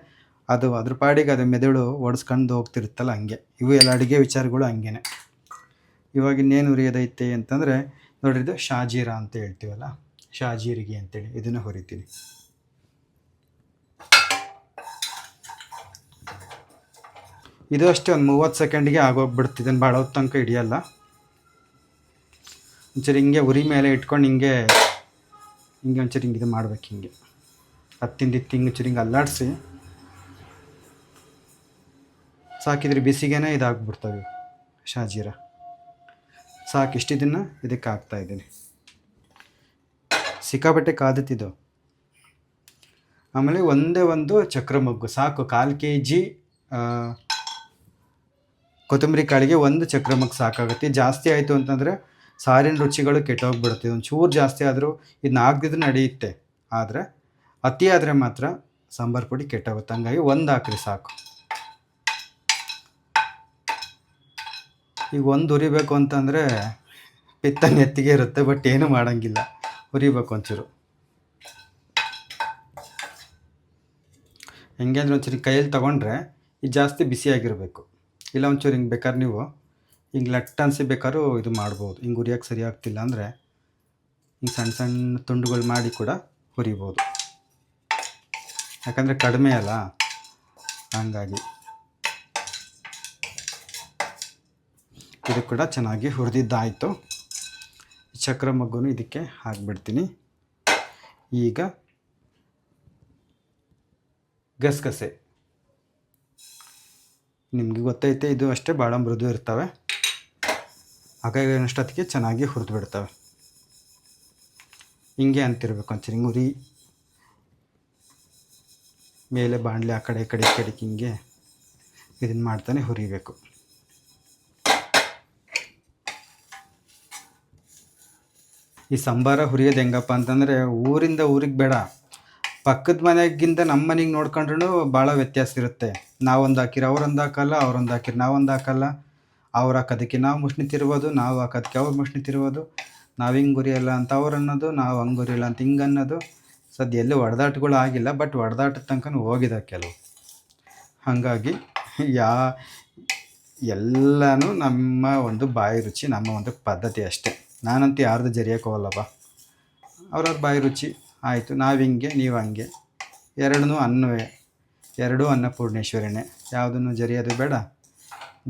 ಅದು ಅದ್ರ ಪಾಡಿಗೆ ಅದು ಮೆದುಳು ಓಡಿಸ್ಕೊಂಡು ಹೋಗ್ತಿರುತ್ತಲ್ಲ, ಹಂಗೆ ಇವು ಎಲ್ಲ ಅಡುಗೆ ವಿಚಾರಗಳು ಹಂಗೆ. ಇವಾಗ ಇನ್ನೇನು ಹುರಿಯೋದೈತೆ ಅಂತಂದರೆ ನೋಡ್ರಿ, ಇದು ಶಾಜೀರಾ ಅಂತ ಹೇಳ್ತೀವಲ್ಲ, ಶಾಜೀರಿಗೆ ಅಂತೇಳಿ ಇದನ್ನು ಹುರಿತೀನಿ. ಇದು ಅಷ್ಟೇ ಒಂದು 30 ಸೆಕೆಂಡಿಗೆ ಆಗೋಗ್ಬಿಡ್ತು. ಇದನ್ನು ಭಾಳ ಹೊತ್ತು ತನಕ ಹಿಡಿಯಲ್ಲ. ಒಂಚೂರು ಹಿಂಗೆ ಉರಿ ಮೇಲೆ ಇಟ್ಕೊಂಡು ಹಿಂಗೆ ಒಂಚೂರು ಹಿಂಗೆ ಇದು ಮಾಡ್ಬೇಕು. ಹಿಂಗೆ ಹತ್ತಿಂದಿತ್ತು ಒಂಚೂರು ಹಿಂಗೆ ಅಲ್ಲಾಡಿಸಿ ಸಾಕಿದ್ರೆ ಬಿಸಿಗೇನೆ ಇದಾಗ್ಬಿಡ್ತವೆ ಶಾಜೀರಾ. ಸಾಕು, ಇಷ್ಟಿದನ್ನು ಇದಕ್ಕೆ ಹಾಕ್ತಾಯಿದ್ದೀನಿ. ಸಿಕ್ಕಾಪಟ್ಟೆ ಕಾದುತ್ತಿದ್ದು. ಆಮೇಲೆ ಒಂದೇ ಒಂದು ಚಕ್ರ ಮೊಗ್ಗು ಸಾಕು. 1/4 kg ಕೊತ್ತಂಬರಿ ಕಾಳಿಗೆ ಒಂದು ಚಕ್ರ ಮೊಗ್ಗು ಸಾಕಾಗುತ್ತೆ. ಜಾಸ್ತಿ ಆಯಿತು ಅಂತಂದರೆ ಸಾರಿನ ರುಚಿಗಳು ಕೆಟ್ಟೋಗ್ಬಿಡುತ್ತೆ. ಒಂದು ಚೂರು ಜಾಸ್ತಿ ಆದರೂ ಇದನ್ನ ಹಾಕ್ದಿದ್ರೆ ನಡೆಯುತ್ತೆ, ಆದರೆ ಅತಿ ಆದರೆ ಮಾತ್ರ ಸಾಂಬಾರು ಪುಡಿ ಕೆಟ್ಟೋಗುತ್ತೆ. ಹಂಗಾಗಿ ಒಂದು ಹಾಕ್ರಿ ಸಾಕು. ಈಗ ಒಂದು ಹುರಿಬೇಕು ಅಂತಂದರೆ ಪಿತ್ತ ನೆತ್ತಿಗೆ ಇರುತ್ತೆ, ಬಟ್ ಏನೂ ಮಾಡೋಂಗಿಲ್ಲ, ಹುರಿಬೇಕು ಒಂಚೂರು. ಹೆಂಗೆ ಅಂದರೆ ಒಂಚೂರು ಕೈಯಲ್ಲಿ ತೊಗೊಂಡ್ರೆ ಇದು ಜಾಸ್ತಿ ಬಿಸಿಯಾಗಿರಬೇಕು. ಇಲ್ಲ ಒಂಚೂರು ಹಿಂಗೆ ಬೇಕಾದ್ರೆ ನೀವು ಹಿಂಗೆ ಲಟ್ ಅನಿಸಿ ಬೇಕಾದ್ರೂ ಇದು ಮಾಡ್ಬೋದು. ಹಿಂಗೆ ಹುರಿಯೋಕ್ಕೆ ಸರಿ ಆಗ್ತಿಲ್ಲ ಅಂದರೆ ಹಿಂಗೆ ಸಣ್ಣ ಸಣ್ಣ ತುಂಡುಗಳು ಮಾಡಿ ಕೂಡ ಹುರಿಬೋದು. ಯಾಕಂದರೆ ಕಡಿಮೆ ಅಲ್ಲ, ಹಂಗಾಗಿ ಇದು ಕೂಡ ಚೆನ್ನಾಗಿ ಹುರಿದಿದ್ದಾಯಿತು. ಚಕ್ರ ಮೊಗ್ಗು ಇದಕ್ಕೆ ಹಾಕಿಬಿಡ್ತೀನಿ. ಈಗ ಗಸಗಸೆ ನಿಮಗೆ ಗೊತ್ತೈತೆ, ಇದು ಅಷ್ಟೇ ಭಾಳ ಮೃದು ಇರ್ತವೆ. ಹಾಗಾಗಿ ಅಷ್ಟೊತ್ತಿಗೆ ಚೆನ್ನಾಗಿ ಹುರಿದು ಬಿಡ್ತವೆ. ಹಿಂಗೆ ಅಂತಿರ್ಬೇಕು ಒಂಚೂರು ಹಿಂಗೆ ಉರಿ ಮೇಲೆ ಬಾಣಲೆ ಆ ಕಡೆ ಈ ಕಡೆ ಹಿಂಗೆ ಇದನ್ನು ಮಾಡ್ತಾನೆ ಹುರಿಬೇಕು. ಈ ಸಾಂಬಾರ ಹುರಿಯೋದು ಹೆಂಗಪ್ಪ ಅಂತಂದರೆ ಊರಿಂದ ಊರಿಗೆ ಬೇಡ, ಪಕ್ಕದ ಮನೆಗಿಂತ ನಮ್ಮ ಮನೆಗೆ ನೋಡ್ಕೊಂಡ್ರೂ ಭಾಳ ವ್ಯತ್ಯಾಸ ಇರುತ್ತೆ. ನಾವೊಂದು ಹಾಕಿರಿ ಅವ್ರೊಂದು ಹಾಕಲ್ಲ, ಅವ್ರೊಂದು ಹಾಕಿರಿ ನಾವೊಂದು ಹಾಕಲ್ಲ. ಅವ್ರು ಹಾಕೋದಕ್ಕೆ ನಾವು ಮುಷ್ಣಿ ತಿರ್ಬೋದು, ನಾವು ಹಾಕೋದಕ್ಕೆ ಅವ್ರು ಮುಷ್ಣಿ ತಿರ್ಬೋದು. ನಾವು ಹಿಂಗೆ ಹುರಿಯಲ್ಲ ಅಂತ ಅವ್ರು ಅನ್ನೋದು, ನಾವು ಹಂಗೆ ಹುರಿಯಲ್ಲ ಅಂತ ಹಿಂಗೆ ಅನ್ನೋದು. ಸದ್ಯ ಎಲ್ಲೂ ಹೊಡೆದಾಟಗಳು ಆಗಿಲ್ಲ, ಬಟ್ ಹೊಡೆದಾಟದ ತನಕ ಹೋಗಿದೆ ಕೆಲವು. ಹಾಗಾಗಿ ಎಲ್ಲನೂ ನಮ್ಮ ಒಂದು ಬಾಯಿ ರುಚಿ, ನಮ್ಮ ಒಂದು ಪದ್ಧತಿ ಅಷ್ಟೇ. ನಾನಂತೂ ಯಾರ್ದು ಜರಿಯೋಕೆ ಹೋಗಲ್ಲಪ್ಪ. ಅವ್ರವ್ರ ಬಾಯಿ ರುಚಿ ಆಯಿತು. ನಾವು ಹಿಂಗೆ, ನೀವು ಹಂಗೆ, ಎರಡೂ ಅನ್ನಪೂರ್ಣೇಶ್ವರಿನೇ. ಯಾವುದನ್ನು ಜರಿಯೋದು ಬೇಡ,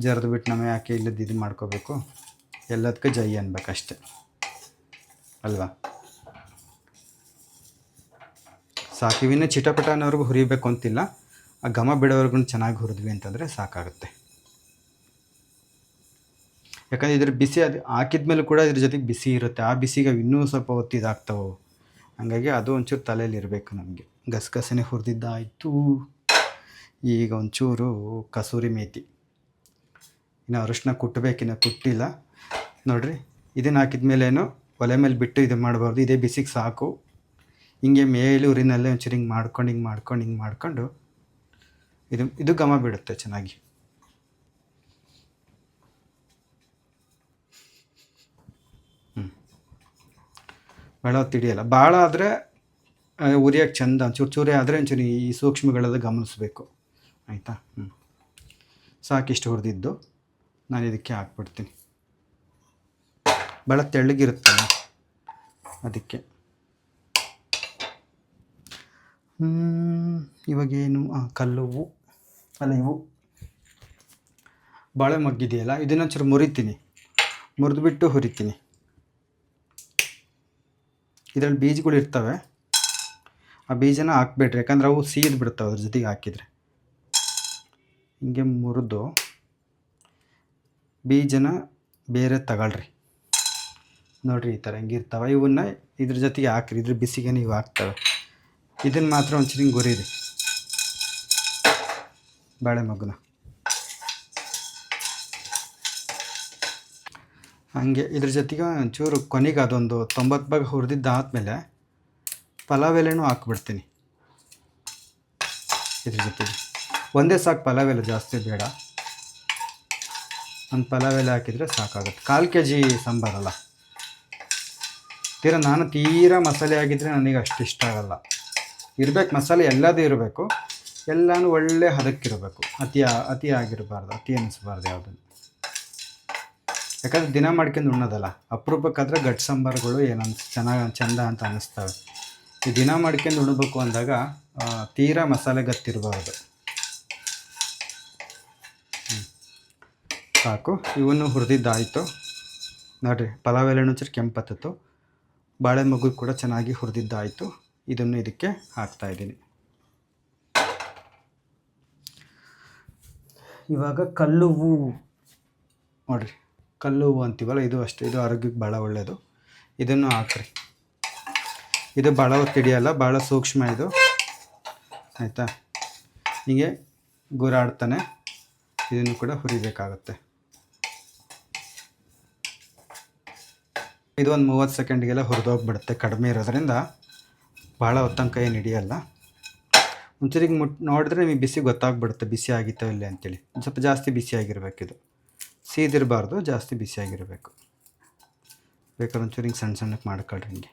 ಜರಿದು ಬಿಟ್ಟು ನಮ್ಮ ಯಾಕೆ ಇಲ್ಲದ್ದು ಇದು ಮಾಡ್ಕೋಬೇಕು. ಎಲ್ಲದಕ್ಕೂ ಜೈ ಅನ್ಬೇಕಷ್ಟೆ ಅಲ್ವಾ. ಸಾಕು. ಇವಿನ್ನೂ ಚಿಟಪಟ ಅನ್ನೋರ್ಗು ಹುರಿಬೇಕು ಅಂತಿಲ್ಲ. ಆ ಘಮ ಬಿಡೋವರೆಗೂ ಚೆನ್ನಾಗಿ ಹುರಿದ್ವಿ ಅಂತಂದರೆ ಸಾಕಾಗುತ್ತೆ. ಯಾಕಂದರೆ ಇದ್ರ ಬಿಸಿ ಅದು ಹಾಕಿದ್ಮೇಲೆ ಕೂಡ ಇದ್ರ ಜೊತೆಗೆ ಬಿಸಿ ಇರುತ್ತೆ. ಆ ಬಿಸಿಗೆ ಇನ್ನೂ ಸ್ವಲ್ಪ ಹೊತ್ತು ಇದಾಗ್ತಾವೆ. ಹಾಗಾಗಿ ಅದು ಒಂಚೂರು ತಲೆಯಲ್ಲಿ ಇರಬೇಕು ನಮಗೆ. ಗಸಗಸನೆ ಹುರಿದಿದ್ದಾಯಿತು. ಈಗ ಒಂಚೂರು ಕಸೂರಿ ಮೇಥಿ, ಇನ್ನು ಅರಿಶಿನ ಕುಟ್ಟಬೇಕಿನ್ನು ಕುಟ್ಟಿಲ್ಲ ನೋಡಿರಿ. ಇದನ್ನು ಹಾಕಿದ್ಮೇಲೇನು ಒಲೆ ಮೇಲೆ ಬಿಟ್ಟು ಇದು ಮಾಡಬಾರ್ದು. ಇದೇ ಬಿಸಿಗೆ ಸಾಕು. ಹಿಂಗೆ ಮೇಲೆ ಉರಿನಲ್ಲೇ ಒಂಚೂರು ಹಿಂಗೆ ಮಾಡ್ಕೊಂಡು ಇದು ಘಮ ಬಿಡುತ್ತೆ ಚೆನ್ನಾಗಿ. ಭಾಳ ಹೊತ್ತು ಹಿಡಿಯಲ್ಲ. ಭಾಳ ಆದರೆ ಉರಿಯೋಕ್ಕೆ ಚೆಂದ. ಚೂರೇ ಆದರೆ ಒಂಚೂರು ಈ ಸೂಕ್ಷ್ಮಗಳೆಲ್ಲ ಗಮನಿಸಬೇಕು. ಆಯಿತಾ? ಸಾಕಿಷ್ಟು ಹುರಿದಿದ್ದು ನಾನು ಇದಕ್ಕೆ ಹಾಕ್ಬಿಡ್ತೀನಿ. ಭಾಳ ತೆಳ್ಳಗಿರುತ್ತಲ್ಲ ಅದಕ್ಕೆ. ಇವಾಗೇನು ಕಲ್ಲುವು ಅಲ್ಲ, ಇವು ಬಾಳೆ ಮಗ್ಗಿದೆಯಲ್ಲ, ಇದನ್ನು ಒಂಚೂರು ಮುರಿದ್ಬಿಟ್ಟು ಹುರಿತೀನಿ. ಇದರಲ್ಲಿ ಬೀಜಗಳು ಇರ್ತವೆ, ಆ ಬೀಜನ ಹಾಕ್ಬೇಡ್ರಿ, ಯಾಕಂದ್ರೆ ಅವು ಸೀದ್ ಬಿಡ್ತಾವೆ ಅದ್ರ ಜೊತೆಗೆ ಹಾಕಿದರೆ. ಹಿಂಗೆ ಮುರಿದು ಬೀಜನ ಬೇರೆ ತಗೊಳ್ರಿ. ನೋಡಿರಿ ಈ ಥರ ಹಿಂಗಿರ್ತವೆ. ಇವನ್ನ ಇದ್ರ ಜೊತೆಗೆ ಹಾಕ್ರಿ, ಇದ್ರ ಬಿಸಿಗೆ ನೀವು ಹಾಕ್ತವೆ. ಇದನ್ನು ಮಾತ್ರ ಒಂಚೂರು ಹಿಂಗೆ ಹುರಿರಿ ಬಾಳೆ ಮಗುನ. ಹಾಗೆ ಇದ್ರ ಜೊತೆಗೆ ಒಂಚೂರು ಕೊನೆಗೆ ಅದೊಂದು 90 ಭಾಗ ಹುರಿದಿದ್ದಾದಮೇಲೆ ಪಲಾವ್ ಎಲೆನೂ ಹಾಕ್ಬಿಡ್ತೀನಿ ಇದ್ರ ಜೊತೆಗೆ. ಒಂದೇ ಸಾಕು ಪಲಾವ್ ಎಲೆ, ಜಾಸ್ತಿ ಬೇಡ. ಒಂದು ಪಲಾವ್ ಎಲೆ ಹಾಕಿದರೆ ಸಾಕಾಗುತ್ತೆ. 1/4 kg ಸಾಂಬಾರಲ್ಲ. ತೀರಾ ಮಸಾಲೆ ಆಗಿದ್ದರೆ ನನಗೆ ಅಷ್ಟು ಇಷ್ಟ ಆಗಲ್ಲ. ಇರಬೇಕು ಮಸಾಲೆ, ಎಲ್ಲದೂ ಇರಬೇಕು, ಎಲ್ಲನೂ ಒಳ್ಳೆ ಹದಕ್ಕಿರಬೇಕು. ಅತಿ ಆಗಿರಬಾರ್ದು, ಅತಿ ಅನ್ನಿಸ್ಬಾರ್ದು ಯಾವುದನ್ನು. ಯಾಕಂದರೆ ದಿನ ಮಾಡ್ಕೊಂಡು ಉಣ್ಣೋದಲ್ಲ. ಅಪರೂಪಕ್ಕಾದರೆ ಗಟ್ಟಿ ಸಾಂಬಾರುಗಳು ಚೆಂದ ಅಂತ ಅನ್ನಿಸ್ತವೆ. ಈ ದಿನ ಮಾಡ್ಕೊಂಡು ಉಣ್ಬೇಕು ಅಂದಾಗ ತೀರಾ ಮಸಾಲೆ ಗತ್ತಿರಬಾರ್ದು. ಸಾಕು. ಇವನ್ನು ಹುರಿದಿದ್ದಾಯಿತು ನೋಡಿರಿ. ಪಲಾವ್ ಎಲೆನೂ ಒಂಚೂರು ಕೆಂಪತ್ತಿತ್ತು, ಬಾಳೆ ಮಗು ಕೂಡ ಚೆನ್ನಾಗಿ ಹುರಿದಿದ್ದಾಯಿತು. ಇದನ್ನು ಇದಕ್ಕೆ ಹಾಕ್ತಾಯಿದ್ದೀನಿ. ಇವಾಗ ಕಲ್ಲು ಹೂವು ನೋಡಿರಿ, ಕಲ್ಲು ಹೂವು ಅಂತೀವಲ್ಲ, ಇದು ಅಷ್ಟೇ. ಇದು ಆರೋಗ್ಯಕ್ಕೆ ಭಾಳ ಒಳ್ಳೆಯದು. ಇದನ್ನು ಹಾಕ್ರಿ. ಇದು ಭಾಳ ಹೊತ್ತು ಹಿಡಿಯಲ್ಲ, ಭಾಳ ಸೂಕ್ಷ್ಮ ಇದು. ಆಯಿತಾ? ಹೀಗೆ ಗುರಾಡ್ತಾನೆ ಇದನ್ನು ಕೂಡ ಹುರಿಬೇಕಾಗುತ್ತೆ. ಇದು ಒಂದು 30 ಸೆಕೆಂಡ್ಗೆಲ್ಲ ಹುರಿದೋಗ್ಬಿಡುತ್ತೆ. ಕಡಿಮೆ ಇರೋದ್ರಿಂದ ಭಾಳ ಹೊತ್ತಂಕ ಏನು ಹಿಡಿಯಲ್ಲ. ಒಂಚೂರಿಗೆ ನೋಡಿದ್ರೆ ನಿಮಗೆ ಬಿಸಿ ಗೊತ್ತಾಗ್ಬಿಡುತ್ತೆ, ಬಿಸಿ ಆಗಿತ್ತೋ ಇಲ್ಲ ಅಂತೇಳಿ. ಒಂದು ಸ್ವಲ್ಪ ಜಾಸ್ತಿ ಬಿಸಿಯಾಗಿರ್ಬೇಕಿದು, ಸೀದಿರಬಾರ್ದು, ಜಾಸ್ತಿ ಬಿಸಿಯಾಗಿರಬೇಕು. ಬೇಕಾದ್ರೆ ಒಂಚೂರು ಹಿಂಗೆ ಸಣ್ಣಕ್ಕೆ ಮಾಡ್ಕೊಳ್ರಿ. ಹಿಂಗೆ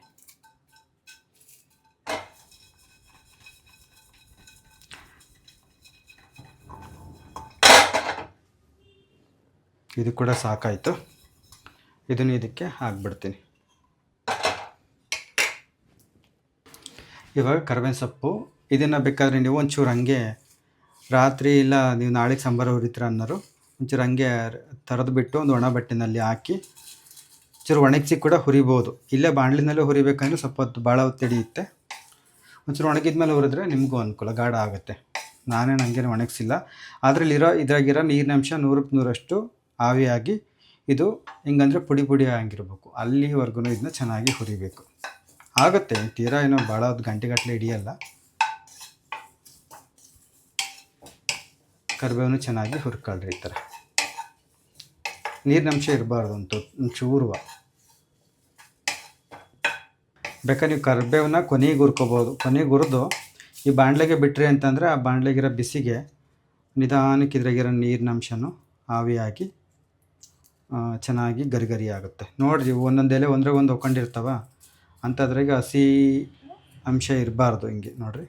ಇದು ಕೂಡ ಸಾಕಾಯಿತು. ಇದನ್ನು ಇದಕ್ಕೆ ಹಾಕ್ಬಿಡ್ತೀನಿ. ಇವಾಗ ಕರಿಬೇವಿನ ಸೊಪ್ಪು, ಇದನ್ನು ಬೇಕಾದರೆ ನೀವು ಒಂಚೂರು ಹಂಗೆ ರಾತ್ರಿ ಇಲ್ಲ ನೀವು ನಾಳೆಗೆ ಸಾಂಬಾರು ಹುರಿತೀರ ಅನ್ನೋರು ಒಂಚೂರು ಹಂಗೆ ತರದ್ಬಿಟ್ಟು ಒಂದು ಒಣ ಬಟ್ಟೆನಲ್ಲಿ ಹಾಕಿ ಒಂಚೂರು ಒಣಗಿಸಿ ಕೂಡ ಹುರಿಬೋದು. ಇಲ್ಲೇ ಬಾಣಲಿನಲ್ಲೇ ಹುರಿಬೇಕಂದ್ರೆ ಸ್ವಲ್ಪ ಹೊತ್ತು ಭಾಳ ಹೊತ್ತು ಹಿಡಿಯುತ್ತೆ. ಒಂಚೂರು ಒಣಗಿದ ಮೇಲೆ ಹುರಿದ್ರೆ ನಿಮಗೂ ಅನುಕೂಲ, ಗಾಢ ಆಗುತ್ತೆ. ನಾನೇನು ಹಂಗೇನು ಒಣಗಿಸಿಲ್ಲ. ಇದ್ರಾಗಿರೋ ನೀರಿನಂಶ 100ಕ್ಕೆ 100ರಷ್ಟು ಆವಿಯಾಗಿ ಇದು ಹಿಂಗಂದರೆ ಪುಡಿ ಆಗಿರಬೇಕು. ಅಲ್ಲಿವರೆಗೂ ಇದನ್ನ ಚೆನ್ನಾಗಿ ಹುರಿಬೇಕು. ಆಗುತ್ತೆ, ತೀರಾ ಏನೋ ಭಾಳ ಹೊತ್ತು ಗಂಟೆಗಟ್ಟಲೆ ಹಿಡಿಯಲ್ಲ. ಕರಿಬೇವನ್ನು ಚೆನ್ನಾಗಿ ಹುರ್ಕೊಳ್ರಿ. ಈ ಥರ ನೀರಿನಂಶ ಇರಬಾರ್ದು ಅಂತ ಒಂಚೂರುವ. ಬೇಕಾದ್ರೆ ನೀವು ಕರಿಬೇವನ್ನ ಕೊನೆಗೆ ಹುರ್ಕೋಬೋದು. ಕೊನೆಗೆ ಹುರಿದು ಈ ಬಾಣಲೆಗೆ ಬಿಟ್ರಿ ಅಂತಂದರೆ ಆ ಬಾಣಲೆಗಿರೋ ಬಿಸಿಗೆ ನಿಧಾನಕ್ಕೆ ಇದ್ರಾಗಿರೋ ನೀರಿನಂಶನೂ ಆವಿಯಾಗಿ ಚೆನ್ನಾಗಿ ಗರಿ ಆಗುತ್ತೆ. ನೋಡಿರಿ, ಒಂದೊಂದು ಎಲೆ ಒಂದ್ರಾಗ ಒಂದು ಹೊಕ್ಕೊಂಡಿರ್ತಾವ ಅಂಥದ್ರಾಗೆ ಹಸಿ ಅಂಶ ಇರಬಾರ್ದು. ಹಿಂಗೆ ನೋಡಿರಿ,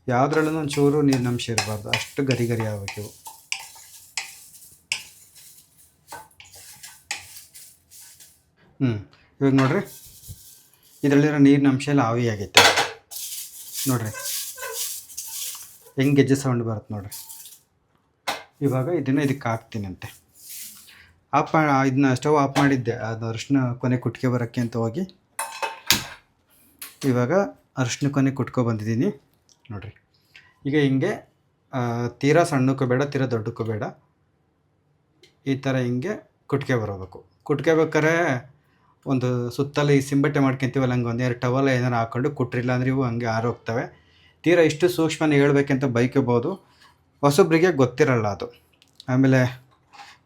ಯಾವುದ್ರಲ್ಲೂ ಒಂಚೂರು ನೀರಿನ ಅಂಶ ಇರಬಾರ್ದು, ಅಷ್ಟು ಗರಿ ಗರಿ ಆಗ್ಬೇಕು ಇವು. ಇವಾಗ ನೋಡಿರಿ, ಇದರಲ್ಲಿರೋ ನೀರಿನ ಅಂಶ ಎಲ್ಲ ಆವಿಯಾಗೈತೆ ನೋಡಿರಿ, ಹೆಂಗೆ ಗೆಜ್ಜೆ ಸೌಂಡ್ ಬರುತ್ತೆ ನೋಡಿರಿ. ಇವಾಗ ಇದನ್ನು ಇದಕ್ಕೆ ಹಾಕ್ತೀನಂತೆ. ಇದನ್ನ ಸ್ಟವ್ ಆಫ್ ಮಾಡಿದ್ದೆ, ಅದು ಅರಿಶಿನ ಕೊನೆ ಕುಟ್ಕೆ ಬರೋಕ್ಕೆ ಅಂತ ಹೋಗಿ ಇವಾಗ ಅರಿಶಿನ ಕೊನೆ ಕುಟ್ಕೊ ಬಂದಿದ್ದೀನಿ ನೋಡಿರಿ. ಈಗ ಹಿಂಗೆ ತೀರಾ ಸಣ್ಣಕ್ಕೂ ಬೇಡ, ತೀರಾ ದೊಡ್ಡಕ್ಕೂ ಬೇಡ, ಈ ಥರ ಹಿಂಗೆ ಕುಟ್ಕೆ ಬರಬೇಕು. ಕುಟ್ಕೆ ಬೇಕಾರೆ ಒಂದು ಸುತ್ತಲೂ ಈ ಸಿಂಬಟ್ಟೆ ಮಾಡ್ಕೊತೀವಲ್ಲ, ಹಂಗೆ ಒಂದೆರಡು ಟವಲ್ ಏನಾರು ಹಾಕ್ಕೊಂಡು ಕುಟ್ರಿಲ್ಲ ಅಂದರೆ ಇವು ಹಂಗೆ ಆರೋಗ್ತವೆ. ತೀರಾ ಇಷ್ಟು ಸೂಕ್ಷ್ಮನ ಹೇಳ್ಬೇಕಂತ ಬೈಕೋಬೋದು, ಹೊಸೊಬ್ರಿಗೆ ಗೊತ್ತಿರಲ್ಲ ಅದು. ಆಮೇಲೆ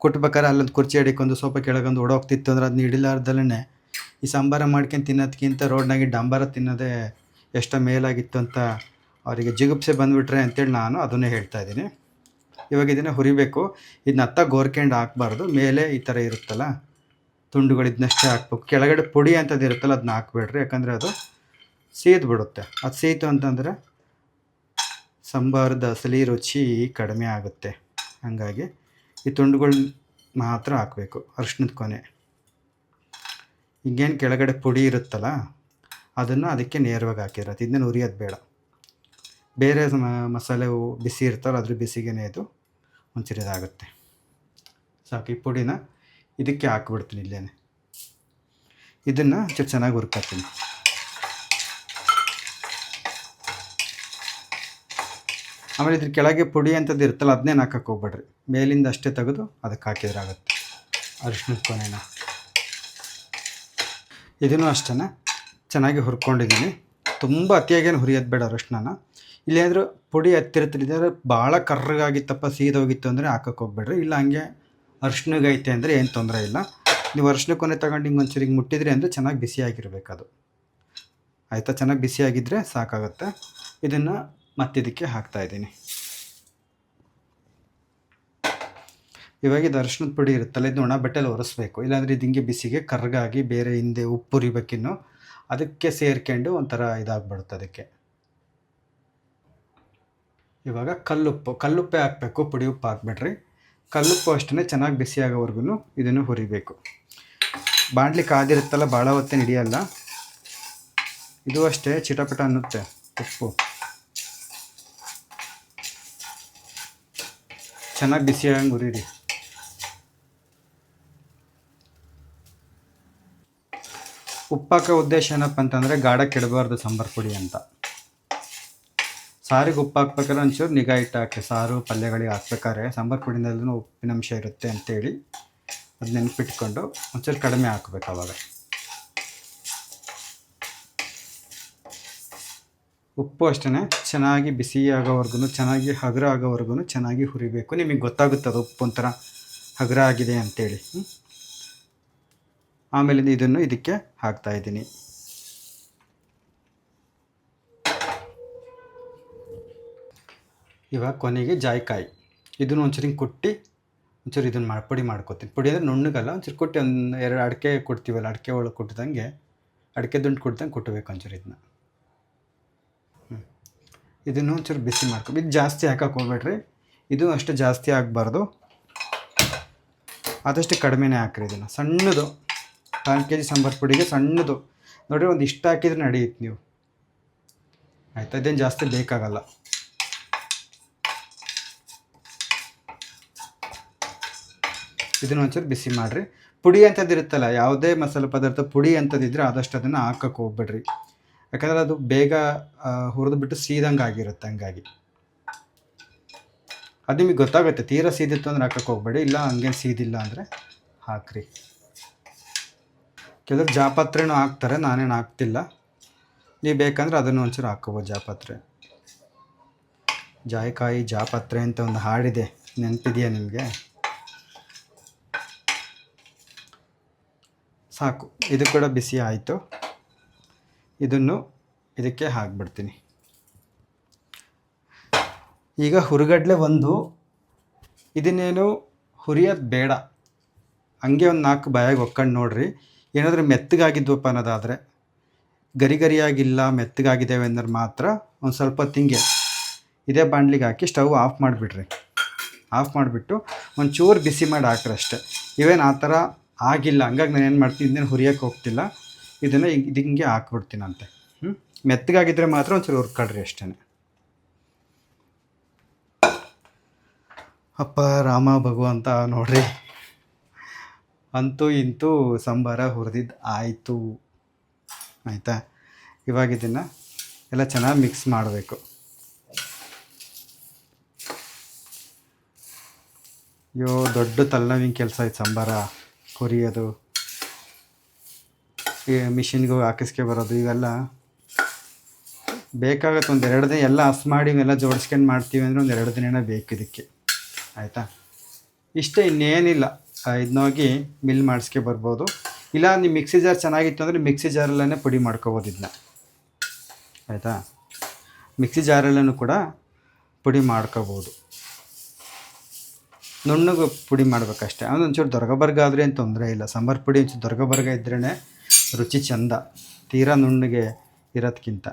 ಕುಟ್ಬೇಕಾದ್ರೆ ಅಲ್ಲೊಂದು ಕುರ್ಚಿ ಅಡಿಕೊಂದು ಸೋಪ ಕೆಳಗೊಂದು ಓಡೋಗ್ತಿತ್ತು ಅಂದ್ರೆ ಅದನ್ನ ಹಿಡಿಲಾರ್ದಲ್ಲೇ ಈ ಸಾಂಬಾರ ಮಾಡ್ಕೊಂಡು ತಿನ್ನೋದಕ್ಕಿಂತ ರೋಡ್ನಾಗೆ ಡಾಂಬಾರ ತಿನ್ನೋದೇ ಎಷ್ಟೋ ಮೇಲಾಗಿತ್ತು ಅಂತ ಅವರಿಗೆ ಜಿಗುಪ್ಸೆ ಬಂದುಬಿಟ್ರೆ ಅಂತೇಳಿ ನಾನು ಅದನ್ನೇ ಹೇಳ್ತಾಯಿದ್ದೀನಿ. ಇವಾಗ ಇದನ್ನು ಹುರಿಬೇಕು. ಇದನ್ನ ಹತ್ತ ಗೋರ್ಕೊಂಡು ಹಾಕ್ಬಾರ್ದು, ಮೇಲೆ ಈ ಥರ ಇರುತ್ತಲ್ಲ ತುಂಡುಗಳು, ಇದನ್ನಷ್ಟೇ ಹಾಕ್ಬೇಕು. ಕೆಳಗಡೆ ಪುಡಿ ಅಂಥದ್ದು ಇರುತ್ತಲ್ಲ ಅದನ್ನ ಹಾಕ್ಬೇಡ್ರಿ, ಯಾಕಂದರೆ ಅದು ಸೀದು ಬಿಡುತ್ತೆ. ಅದು ಸೀತು ಅಂತಂದರೆ ಸಾಂಬಾರದ ಅಸಲಿ ರುಚಿ ಕಡಿಮೆ ಆಗುತ್ತೆ. ಹಾಗಾಗಿ ಈ ತುಂಡುಗಳು ಮಾತ್ರ ಹಾಕಬೇಕು. ಅರಿಶಿನದ ಕೊನೆ ಈಗೇನು ಕೆಳಗಡೆ ಪುಡಿ ಇರುತ್ತಲ್ಲ ಅದನ್ನು ಅದಕ್ಕೆ ನೇರವಾಗಿ ಹಾಕಿರೋದು, ಇದನ್ನ ಉರಿಯೋದು ಬೇಡ. ಬೇರೆ ಮಸಾಲೆ ಬಿಸಿ ಇರ್ತಾರೋ ಅದ್ರ ಬಿಸಿಗೇ ಇದು ಒಂಚೂರು ಇದಾಗುತ್ತೆ. ಸಾಕು, ಈ ಪುಡಿನ ಇದಕ್ಕೆ ಹಾಕ್ಬಿಡ್ತೀನಿ ಇಲ್ಲೇ. ಇದನ್ನು ಚೆನ್ನಾಗಿ ಹುರ್ಕೊತೀನಿ. ಆಮೇಲೆ ಇದ್ರ ಕೆಳಗೆ ಪುಡಿ ಅಂಥದ್ದು ಇರುತ್ತಲ್ಲ ಅದನ್ನೇನು ಹಾಕಕ್ಕೆ ಹೋಗ್ಬೇಡ್ರಿ, ಮೇಲಿಂದ ಅಷ್ಟೇ ತೆಗೆದು ಅದಕ್ಕೆ ಹಾಕಿದ್ರಾಗುತ್ತೆ ಅರಿಶಿನದ ಕೊನೆನ. ಇದನ್ನು ಅಷ್ಟೇ ಚೆನ್ನಾಗಿ ಹುರ್ಕೊಂಡಿದ್ದೀನಿ. ತುಂಬ ಅತಿಯಾಗೇನು ಹುರಿಯೋದು ಬೇಡ ಅರಿಶಿನ. ಇಲ್ಲೇನಾದರೂ ಪುಡಿ ಹತ್ತಿರತ್ತಿದ್ರೆ ಭಾಳ ಕರ್ರಗಾಗಿತ್ತಪ್ಪ, ಸೀದೋಗಿತ್ತು ಅಂದರೆ ಹಾಕಕ್ಕೆ ಹೋಗ್ಬೇಡ್ರಿ. ಇಲ್ಲ ಹಂಗೆ ಅರಿಶಿನಗೈತೆ ಅಂದರೆ ಏನು ತೊಂದರೆ ಇಲ್ಲ. ನೀವು ಅರಿಶಿನ ಕೊನೆ ತಗೊಂಡು ಹಿಂಗೆ ಒಂಚೂರು ಹಿಂಗೆ ಮುಟ್ಟಿದ್ರಿ ಅಂದರೆ ಚೆನ್ನಾಗಿ ಬಿಸಿಯಾಗಿರ್ಬೇಕು ಅದು, ಆಯಿತಾ? ಚೆನ್ನಾಗಿ ಬಿಸಿಯಾಗಿದ್ದರೆ ಸಾಕಾಗುತ್ತೆ. ಇದನ್ನು ಮತ್ತಿದಕ್ಕೆ ಹಾಕ್ತಾಯಿದ್ದೀನಿ. ಇವಾಗ ಇದು ಅರಿಶಿನದ ಪುಡಿ ಇರುತ್ತಲ್ಲ, ಇದನ್ನ ಒಣ ಬಟ್ಟೆಲಿ ಒರೆಸ್ಬೇಕು, ಇಲ್ಲಾಂದರೆ ಇದು ಹಿಂಗೆ ಬಿಸಿಗೆ ಕರ್ಗಾಗಿ ಬೇರೆ ಹಿಂದೆ ಉಪ್ಪು ಉರಿಬೇಕಿನ್ನು ಅದಕ್ಕೆ ಸೇರ್ಕೊಂಡು ಒಂಥರ ಇದಾಗ್ಬಿಡುತ್ತೆ ಅದಕ್ಕೆ. ಇವಾಗ ಕಲ್ಲುಪ್ಪೇ ಹಾಕಬೇಕು, ಪುಡಿ ಉಪ್ಪು ಹಾಕ್ಬೇಡ್ರಿ. ಕಲ್ಲುಪ್ಪು ಅಷ್ಟೇ ಚೆನ್ನಾಗಿ ಬಿಸಿಯಾಗೋವರೆಗೂ ಇದನ್ನು ಹುರಿಬೇಕು. ಬಾಣಲಿ ಕಾದಿರುತ್ತಲ್ಲ, ಭಾಳ ಹೊತ್ತೇನು ಹಿಡಿಯಲ್ಲ. ಇದು ಅಷ್ಟೇ ಚಿಟಪಟ ಅನ್ನುತ್ತೆ ಉಪ್ಪು. ಚೆನ್ನಾಗಿ ಬಿಸಿಯಾಗಂಗೆ ಹುರಿರಿ. ಉಪ್ಪು ಹಾಕೋ ಉದ್ದೇಶ ಏನಪ್ಪ ಅಂತಂದರೆ ಗಾಢ ಕೆಡಬಾರ್ದು ಸಾಂಬಾರು ಪುಡಿ ಅಂತ. ಸಾರಿಗೆ ಉಪ್ಪು ಹಾಕ್ಬೇಕಾದ್ರೆ ಒಂಚೂರು ನಿಗಾ ಇಟ್ಟು ಹಾಕಿ, ಸಾರು ಪಲ್ಯಗಳಿಗೆ ಹಾಕ್ಬೇಕಾದ್ರೆ ಸಾಂಬಾರು ಪುಡಿನಲ್ಲೂ ಉಪ್ಪಿನಂಶ ಇರುತ್ತೆ ಅಂತೇಳಿ ಅದು ನೆನಪಿಟ್ಕೊಂಡು ಒಂಚೂರು ಕಡಿಮೆ ಹಾಕ್ಬೇಕು. ಆವಾಗ ಉಪ್ಪು ಅಷ್ಟೇ ಚೆನ್ನಾಗಿ ಬಿಸಿ ಆಗೋವರೆಗೂ, ಚೆನ್ನಾಗಿ ಹಗುರ ಆಗೋವರೆಗೂ ಚೆನ್ನಾಗಿ ಹುರಿಬೇಕು. ನಿಮಗೆ ಗೊತ್ತಾಗುತ್ತೆ ಅದು ಉಪ್ಪು ಒಂಥರ ಹಗುರ ಆಗಿದೆ ಅಂತೇಳಿ. ಆಮೇಲೆ ಇದನ್ನು ಇದಕ್ಕೆ ಹಾಕ್ತಾಯಿದ್ದೀನಿ. ಇವಾಗ ಕೊನೆಗೆ ಜಾಯಿಕಾಯಿ, ಇದನ್ನು ಒಂಚೂರು ಹಿಂಗೆ ಕುಟ್ಟಿ ಒಂಚೂರು ಇದನ್ನು ಪುಡಿ ಮಾಡ್ಕೊತೀನಿ. ಪುಡಿ ಅಂದರೆ ನುಣ್ಣಗಲ್ಲ, ಒಂಚೂರು ಕುಟ್ಟಿ ಒಂದು 2 ಅಡಿಕೆ ಕುಟ್ತೀವಲ್ಲ, ಅಡಿಕೆ ಒಳಗೆ ಕುಟ್ಟಿದಂಗೆ, ಅಡಿಕೆ ದುಂಡು ಕುಟ್ಟಿದಂಗೆ ಕುಟ್ಟಬೇಕು ಒಂಚೂರು ಇದನ್ನ. ಇದನ್ನು ಒಂಚೂರು ಬಿಸಿ ಮಾಡ್ಕೊ. ಇದು ಜಾಸ್ತಿ ಹಾಕಕ್ಕೆ ಹೋಗ್ಬೇಡ್ರಿ, ಇದು ಅಷ್ಟು ಜಾಸ್ತಿ ಆಗಬಾರ್ದು, ಆದಷ್ಟು ಕಡಿಮೆನೇ ಹಾಕ್ರಿ. ಇದನ್ನು ಸಣ್ಣದು 1 kg ಸಾಂಬಾರು ಪುಡಿಗೆ ಸಣ್ಣದು ನೋಡಿರಿ, ಒಂದು ಇಷ್ಟು ಹಾಕಿದ್ರೆ ನಡೆಯುತ್ತೆ ನೀವು, ಆಯಿತಾ? ಇದೇನು ಜಾಸ್ತಿ ಬೇಕಾಗಲ್ಲ. ಇದನ್ನು ಒಂಚೂರು ಬಿಸಿ ಮಾಡಿರಿ. ಪುಡಿ ಅಂಥದ್ದು ಇರುತ್ತಲ್ಲ, ಯಾವುದೇ ಮಸಾಲೆ ಪದಾರ್ಥ ಪುಡಿ ಅಂಥದ್ದಿದ್ರೆ ಆದಷ್ಟು ಅದನ್ನು ಹಾಕಕ್ಕೆ ಹೋಗ್ಬೇಡ್ರಿ, ಯಾಕಂದರೆ ಅದು ಬೇಗ ಹುರಿದ್ಬಿಟ್ಟು ಸೀದಂಗೆ ಆಗಿರುತ್ತೆ. ಹಂಗಾಗಿ ಅದು ನಿಮಗೆ ಗೊತ್ತಾಗುತ್ತೆ. ತೀರಾ ಸೀದಿತ್ತು ಅಂದರೆ ಹಾಕಕ್ಕೆ ಹೋಗ್ಬೇಡಿ, ಇಲ್ಲ ಹಂಗೇನು ಸೀದಿಲ್ಲ ಅಂದರೆ ಹಾಕ್ರಿ. ಕೆಲವರು ಜಾಪತ್ರೆನೂ ಹಾಕ್ತಾರೆ, ನಾನೇನು ಹಾಕ್ತಿಲ್ಲ. ನೀವು ಬೇಕಂದ್ರೆ ಅದನ್ನು ಒಂಚೂರು ಹಾಕ್ಕೋಬೋದು. ಜಾಯಿಕಾಯಿ ಜಾಪತ್ರೆ ಅಂತ ಒಂದು ಹಾಡಿದೆ, ನೆನಪಿದೆಯಾ ನಿಮಗೆ? ಸಾಕು, ಇದು ಕೂಡ ಬಿಸಿ ಆಯಿತು. ಇದನ್ನು ಇದಕ್ಕೆ ಹಾಕ್ಬಿಡ್ತೀನಿ. ಈಗ ಹುರಿಗಡಲೆ ಒಂದು, ಇದನ್ನೇನು ಹುರಿಯೋದು ಬೇಡ, ಹಂಗೆ ಒಂದು 4 ಬಾಯಾಗಿ ಒಕ್ಕೊಂಡು ನೋಡಿರಿ. ಏನಾದರೂ ಮೆತ್ತಗಾಗಿದ್ವಪ್ಪ ಅನ್ನೋದಾದರೆ, ಗರಿ ಗರಿಯಾಗಿಲ್ಲ ಮೆತ್ತಗಾಗಿದ್ದಾವೆ ಅಂದ್ರೆ ಮಾತ್ರ ಒಂದು ಸ್ವಲ್ಪ ತಿಂಗೆ ಇದೇ ಬಾಣಲಿಗೆ ಹಾಕಿ ಸ್ಟವ್ ಆಫ್ ಮಾಡಿಬಿಡ್ರಿ. ಆಫ್ ಮಾಡಿಬಿಟ್ಟು ಒಂಚೂರು ಬಿಸಿ ಮಾಡಿ ಹಾಕ್ರಿ ಅಷ್ಟೇ. ಇವೇನು ಆ ಥರ ಆಗಿಲ್ಲ, ಹಂಗಾಗಿ ನಾನು ಏನು ಮಾಡ್ತೀನಿ, ಇನ್ನೇನು ಹುರಿಯೋಕ್ಕೆ ಹೋಗ್ತಿಲ್ಲ, ಇದನ್ನು ಹಿಂಗೆ ಹಾಕ್ಬಿಡ್ತೀನಂತೆ. ಮೆತ್ತಗಾಗಿದ್ದರೆ ಮಾತ್ರ ಒಂಚೂರು ಹುರ್ಕೊಳ್ರಿ ಅಷ್ಟೇ. ಅಪ್ಪ ರಾಮ ಭಗವಂತ ನೋಡ್ರಿ, ಅಂತೂ ಇಂತೂ ಸಾಂಬಾರ ಹುರಿದಿದ್ದು ಆಯಿತು. ಆಯಿತಾ, ಇವಾಗ ಇದನ್ನು ಎಲ್ಲ ಚೆನ್ನಾಗಿ ಮಿಕ್ಸ್ ಮಾಡಬೇಕು. ಅಯ್ಯೋ ದೊಡ್ಡ ತಲೆನೋವಿನ ಕೆಲಸ ಆಯ್ತು ಸಾಂಬಾರ ಹುರಿಯೋದು, ಈ ಮಿಷಿನ್ಗೆ ಹಾಕಿಸ್ಕೆ ಬರೋದು, ಇವೆಲ್ಲ ಬೇಕಾಗತ್ತೆ. ಒಂದು 2 ದಿನ ಎಲ್ಲ ಹಸ್ ಮಾಡಿ ಇವೆಲ್ಲ ಜೋಡಿಸ್ಕೊಂಡು ಮಾಡ್ತೀವಿ ಅಂದರೆ ಒಂದು 2 ದಿನನೇ ಬೇಕು ಇದಕ್ಕೆ. ಆಯಿತಾ, ಇಷ್ಟೇ, ಇನ್ನೇನಿಲ್ಲ. ಇದನ್ನೋಗಿ ಮಿಲ್ ಮಾಡಿಸ್ಕೆ ಬರ್ಬೋದು. ಇಲ್ಲ ನೀವು ಮಿಕ್ಸಿ ಜಾರ್ ಚೆನ್ನಾಗಿತ್ತು ಅಂದರೆ ಮಿಕ್ಸಿ ಜಾರಲ್ಲೇ ಪುಡಿ ಮಾಡ್ಕೊಬೋದು ಇದನ್ನ. ಆಯಿತಾ, ಮಿಕ್ಸಿ ಜಾರಲ್ಲೂ ಕೂಡ ಪುಡಿ ಮಾಡ್ಕೋಬೋದು. ನುಣ್ಣಗೆ ಪುಡಿ ಮಾಡಬೇಕಷ್ಟೇ. ಅದು ಒಂಚೂರು ದೊರಗಬರ್ಗ ಆದರೆ ಏನು ತೊಂದರೆ ಇಲ್ಲ. ಸಾಂಬಾರು ಪುಡಿ ಒಂಚೂರು ದೊರಗಬರ್ಗ ಇದ್ರೇ ರುಚಿ ಚೆಂದ, ತೀರಾ ನುಣ್ಣಗೆ ಇರೋದಕ್ಕಿಂತ.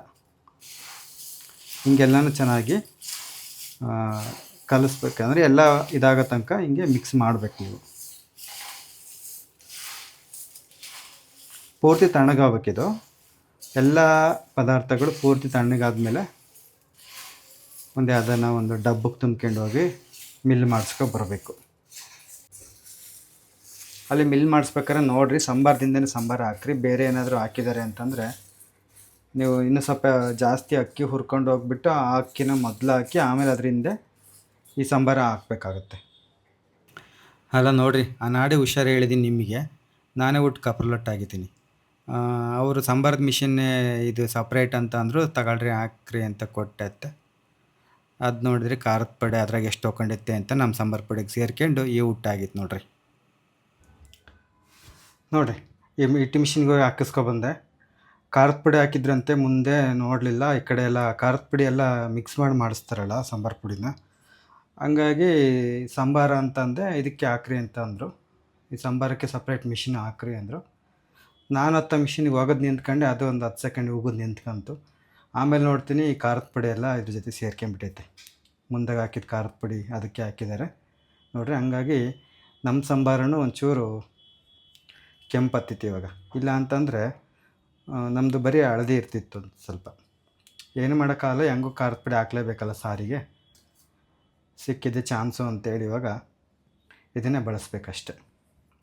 ಹಿಂಗೆಲ್ಲನೂ ಚೆನ್ನಾಗಿ ಕಲಿಸ್ಬೇಕಂದ್ರೆ ಎಲ್ಲ ಇದಾಗೋ ತನಕ ಹಿಂಗೆ ಮಿಕ್ಸ್ ಮಾಡಬೇಕು ನೀವು. ಪೂರ್ತಿ ತಣ್ಣಗಾಗಬೇಕಿದು. ಎಲ್ಲ ಪದಾರ್ಥಗಳು ಪೂರ್ತಿ ತಣ್ಣಗಾದ್ಮೇಲೆ ಅದನ್ನು ಒಂದು ಡಬ್ಬಕ್ಕೆ ತುಂಬ್ಕೊಂಡು ಹೋಗಿ ಮಿಲ್ ಮಾಡಿಸ್ಕೊ ಬರಬೇಕು. ಅಲ್ಲಿ ಮಿಲ್ ಮಾಡಿಸ್ಬೇಕಾದ್ರೆ ನೋಡಿರಿ, ಸಾಂಬಾರ್ದಿಂದನೇ ಸಾಂಬಾರು ಹಾಕ್ರಿ. ಬೇರೆ ಏನಾದರೂ ಹಾಕಿದ್ದಾರೆ ಅಂತಂದರೆ ನೀವು ಇನ್ನೂ ಸ್ವಲ್ಪ ಜಾಸ್ತಿ ಅಕ್ಕಿ ಹುರ್ಕೊಂಡು ಹೋಗ್ಬಿಟ್ಟು ಆ ಅಕ್ಕಿನ ಮೊದಲು ಹಾಕಿ ಆಮೇಲೆ ಅದರಿಂದ ಈ ಸಾಂಬಾರು ಹಾಕಬೇಕಾಗತ್ತೆ. ಅಲ್ಲ ನೋಡಿರಿ, ಆ ನಾಡಿ ಹುಷಾರು ಹೇಳಿದ್ದೀನಿ ನಿಮಗೆ. ನಾನೇ ಒಟ್ಟು ಕಪ್ರಲೊಟ್ಟಾಗಿದ್ದೀನಿ. ಅವರು ಸಾಂಬಾರದ ಮಿಷನ್ನೇ ಇದು ಸಪ್ರೇಟ್ ಅಂತ ಅಂದರು, ತಗೊಳ್ರಿ ಹಾಕ್ರಿ ಅಂತ ಕೊಟ್ಟೈತೆ. ಅದು ನೋಡಿದ್ರೆ ಖಾರದ ಪುಡಿ ಅದ್ರಾಗ ಎಷ್ಟು ತೊಗೊಂಡೈತೆ ಅಂತ ನಮ್ಮ ಸಾಂಬಾರು ಪುಡಿಗೆ ಸೇರ್ಕೊಂಡು ಈ ಊಟ ನೋಡಿರಿ. ನೋಡಿರಿ, ಈ ಹಿಟ್ಟು ಮಿಷಿನ್ಗೆ ಹೋಗಿ ಹಾಕಿಸ್ಕೊಬಂದೆ. ಖಾರದ ಪುಡಿ ಹಾಕಿದ್ರಂತೆ, ಮುಂದೆ ನೋಡಲಿಲ್ಲ. ಈ ಕಡೆ ಎಲ್ಲ ಖಾರದ ಪುಡಿ ಎಲ್ಲ ಮಿಕ್ಸ್ ಮಾಡಿ ಮಾಡಿಸ್ತಾರಲ್ಲ ಸಾಂಬಾರು ಪುಡಿನ, ಹಂಗಾಗಿ ಸಾಂಬಾರು ಅಂತಂದೆ ಇದಕ್ಕೆ ಹಾಕ್ರಿ ಅಂತ ಅಂದರು. ಈ ಸಾಂಬಾರಕ್ಕೆ ಸಪ್ರೇಟ್ ಮಿಷಿನ್ ಹಾಕ್ರಿ ಅಂದರು. ನಾನು ಮಿಷಿನಿಗೆ ಹೋಗೋದು ನಿಂತ್ಕೊಂಡೆ, ಅದು ಒಂದು 10 ಸೆಕೆಂಡ್ ಹೋಗೋದು ನಿಂತ್ಕೊಂತು. ಆಮೇಲೆ ನೋಡ್ತೀನಿ ಈ ಖಾರದ ಪುಡಿ ಎಲ್ಲ ಇದ್ರ ಜೊತೆ ಸೇರ್ಕೊಂಬಿಟ್ಟೈತೆ. ಮುಂದಾಗೆ ಹಾಕಿದ ಖಾರದ ಪುಡಿ ಅದಕ್ಕೆ ಹಾಕಿದ್ದಾರೆ ನೋಡಿರಿ. ಹಂಗಾಗಿ ನಮ್ಮ ಸಾಂಬಾರನ್ನು ಒಂಚೂರು ಕೆಂಪತ್ತಿತ್ತು ಇವಾಗ. ಇಲ್ಲ ಅಂತಂದರೆ ನಮ್ಮದು ಬರೀ ಹಳದಿ ಇರ್ತಿತ್ತು ಸ್ವಲ್ಪ. ಏನು ಮಾಡೋಕ್ಕಾಗಲ್ಲ, ಹೆಂಗೂ ಖಾರದ ಪುಡಿ ಹಾಕಲೇಬೇಕಲ್ಲ ಸಾರಿಗೆ. ಸಿಕ್ಕಿದೆ ಚಾನ್ಸು ಅಂತೇಳಿ ಇವಾಗ ಇದನ್ನೇ ಬಳಸ್ಬೇಕಷ್ಟೆ.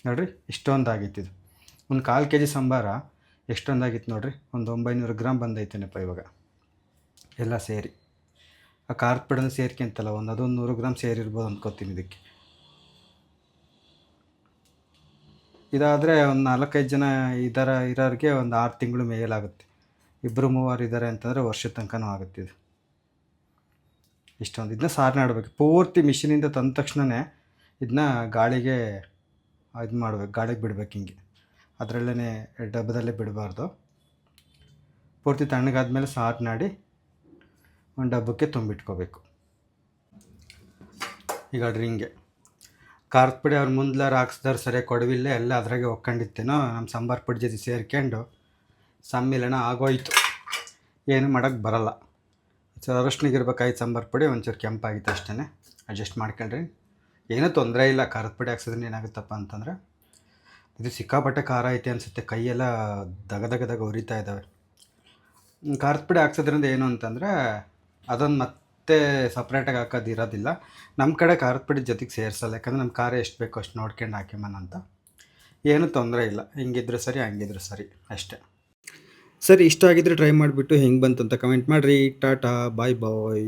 ನೋಡಿರಿ, ಇಷ್ಟೊಂದಾಗಿತ್ತಿದು. ಒಂದು 1/4 kg ಸಾಂಬಾರ ಎಷ್ಟೊಂದಾಗಿತ್ತು ನೋಡಿರಿ. ಒಂದು 900 ಗ್ರಾಮ್ ಬಂದೈತೇನಪ್ಪ ಇವಾಗ ಎಲ್ಲ ಸೇರಿ. ಆ ಖಾರದ ಪುಡಿನೂ ಸೇರ್ಕೊಂತಲ್ಲ, ಅದೊಂದು 100 ಗ್ರಾಮ್ ಸೇರಿರ್ಬೋದು ಅಂದ್ಕೋತೀನಿ ಇದಕ್ಕೆ. ಇದಾದರೆ ಒಂದು 4-5 ಜನ ಇರೋರಿಗೆ ಒಂದು 6 ತಿಂಗಳು ಮೇಲಾಗುತ್ತೆ. 2-3 ಇದ್ದಾರೆ ಅಂತಂದರೆ ವರ್ಷದ ತನಕನೂ ಆಗುತ್ತೆ ಇದು. ಇಷ್ಟೊಂದು ಇದನ್ನ ಸಾರು ಮಾಡಬೇಕು. ಪೂರ್ತಿ ಮಿಷಿನಿಂದ ತಂದ ತಕ್ಷಣವೇ ಇದನ್ನ ಗಾಳಿಗೆ ಇದು ಮಾಡಬೇಕು, ಗಾಳಿಗೆ ಬಿಡಬೇಕು ಹಿಂಗೆ. ಅದರಲ್ಲೇ ಡಬ್ಬದಲ್ಲೇ ಬಿಡಬಾರ್ದು. ಪೂರ್ತಿ ತಣ್ಣಗಾದ್ಮೇಲೆ ಸಾರು ಮಾಡಿ ಒಂದು ಡಬ್ಬಕ್ಕೆ ತುಂಬಿಟ್ಕೋಬೇಕು. ಈಗ ಹಿಂಗೆ ಖಾರದ ಪುಡಿ ಅವ್ರು ಮುಂದ್ಲಾರು ಹಾಕ್ಸ್ದಾರು ಸರಿಯಾಗಿ ಕೊಡವಿಲ್ಲ, ಎಲ್ಲ ಅದ್ರಾಗೆ ಒಕ್ಕೊಂಡಿತ್ತೇನೋ ನಮ್ಮ ಸಾಂಬಾರು ಪುಡಿ ಜೊತೆ ಸೇರ್ಕೊಂಡು ಸಮ್ಮಿಲನ ಆಗೋಯ್ತು. ಏನು ಮಾಡೋಕ್ಕೆ ಬರಲ್ಲ. ಅರಶಿನಿಗಿರ್ಬೇಕಾಯ್ತು ಸಾಂಬಾರು ಪುಡಿ, ಒಂಚೂರು ಕೆಂಪಾಗಿತ್ತು ಅಷ್ಟೇ. ಅಡ್ಜಸ್ಟ್ ಮಾಡ್ಕೊಂಡ್ರಿ, ಏನೂ ತೊಂದರೆ ಇಲ್ಲ. ಖಾರದ ಪುಡಿ ಹಾಕ್ಸಿದ್ರೆ ಏನಾಗುತ್ತಪ್ಪ ಅಂತಂದರೆ ಇದು ಸಿಕ್ಕಾಪಟ್ಟೆ ಖಾರ ಐತೆ ಅನಿಸುತ್ತೆ. ಕೈಯೆಲ್ಲ ದಗ ಉರಿತಾ ಇದ್ದಾವೆ. ಖಾರದ ಪುಡಿ ಹಾಕ್ಸೋದ್ರಿಂದ ಏನು ಅಂತಂದರೆ ಅದನ್ನು ಮತ್ತೆ ಸಪ್ರೇಟಾಗಿ ಹಾಕೋದು ಇರೋದಿಲ್ಲ. ನಮ್ಮ ಕಡೆ ಖಾರದ ಪುಡಿ ಜೊತೆಗೆ ಸೇರಿಸಲ್ಲ, ಯಾಕಂದರೆ ನಮ್ಮ ಖಾರ ಎಷ್ಟು ಬೇಕೋ ಅಷ್ಟು ನೋಡ್ಕೊಂಡು ಹಾಕ್ಯಮನ ಅಂತ. ಏನೂ ತೊಂದರೆ ಇಲ್ಲ, ಹಿಂಗಿದ್ರು ಸರಿ ಹಂಗಿದ್ರು ಸರಿ ಅಷ್ಟೇ. ಸರಿ, ಇಷ್ಟ ಆಗಿದ್ರೆ ಟ್ರೈ ಮಾಡಿಬಿಟ್ಟು ಹೆಂಗೆ ಬಂತು ಅಂತ ಕಮೆಂಟ್ ಮಾಡಿರಿ. ಟಾಟಾ, ಬಾಯ್ ಬಾಯ್.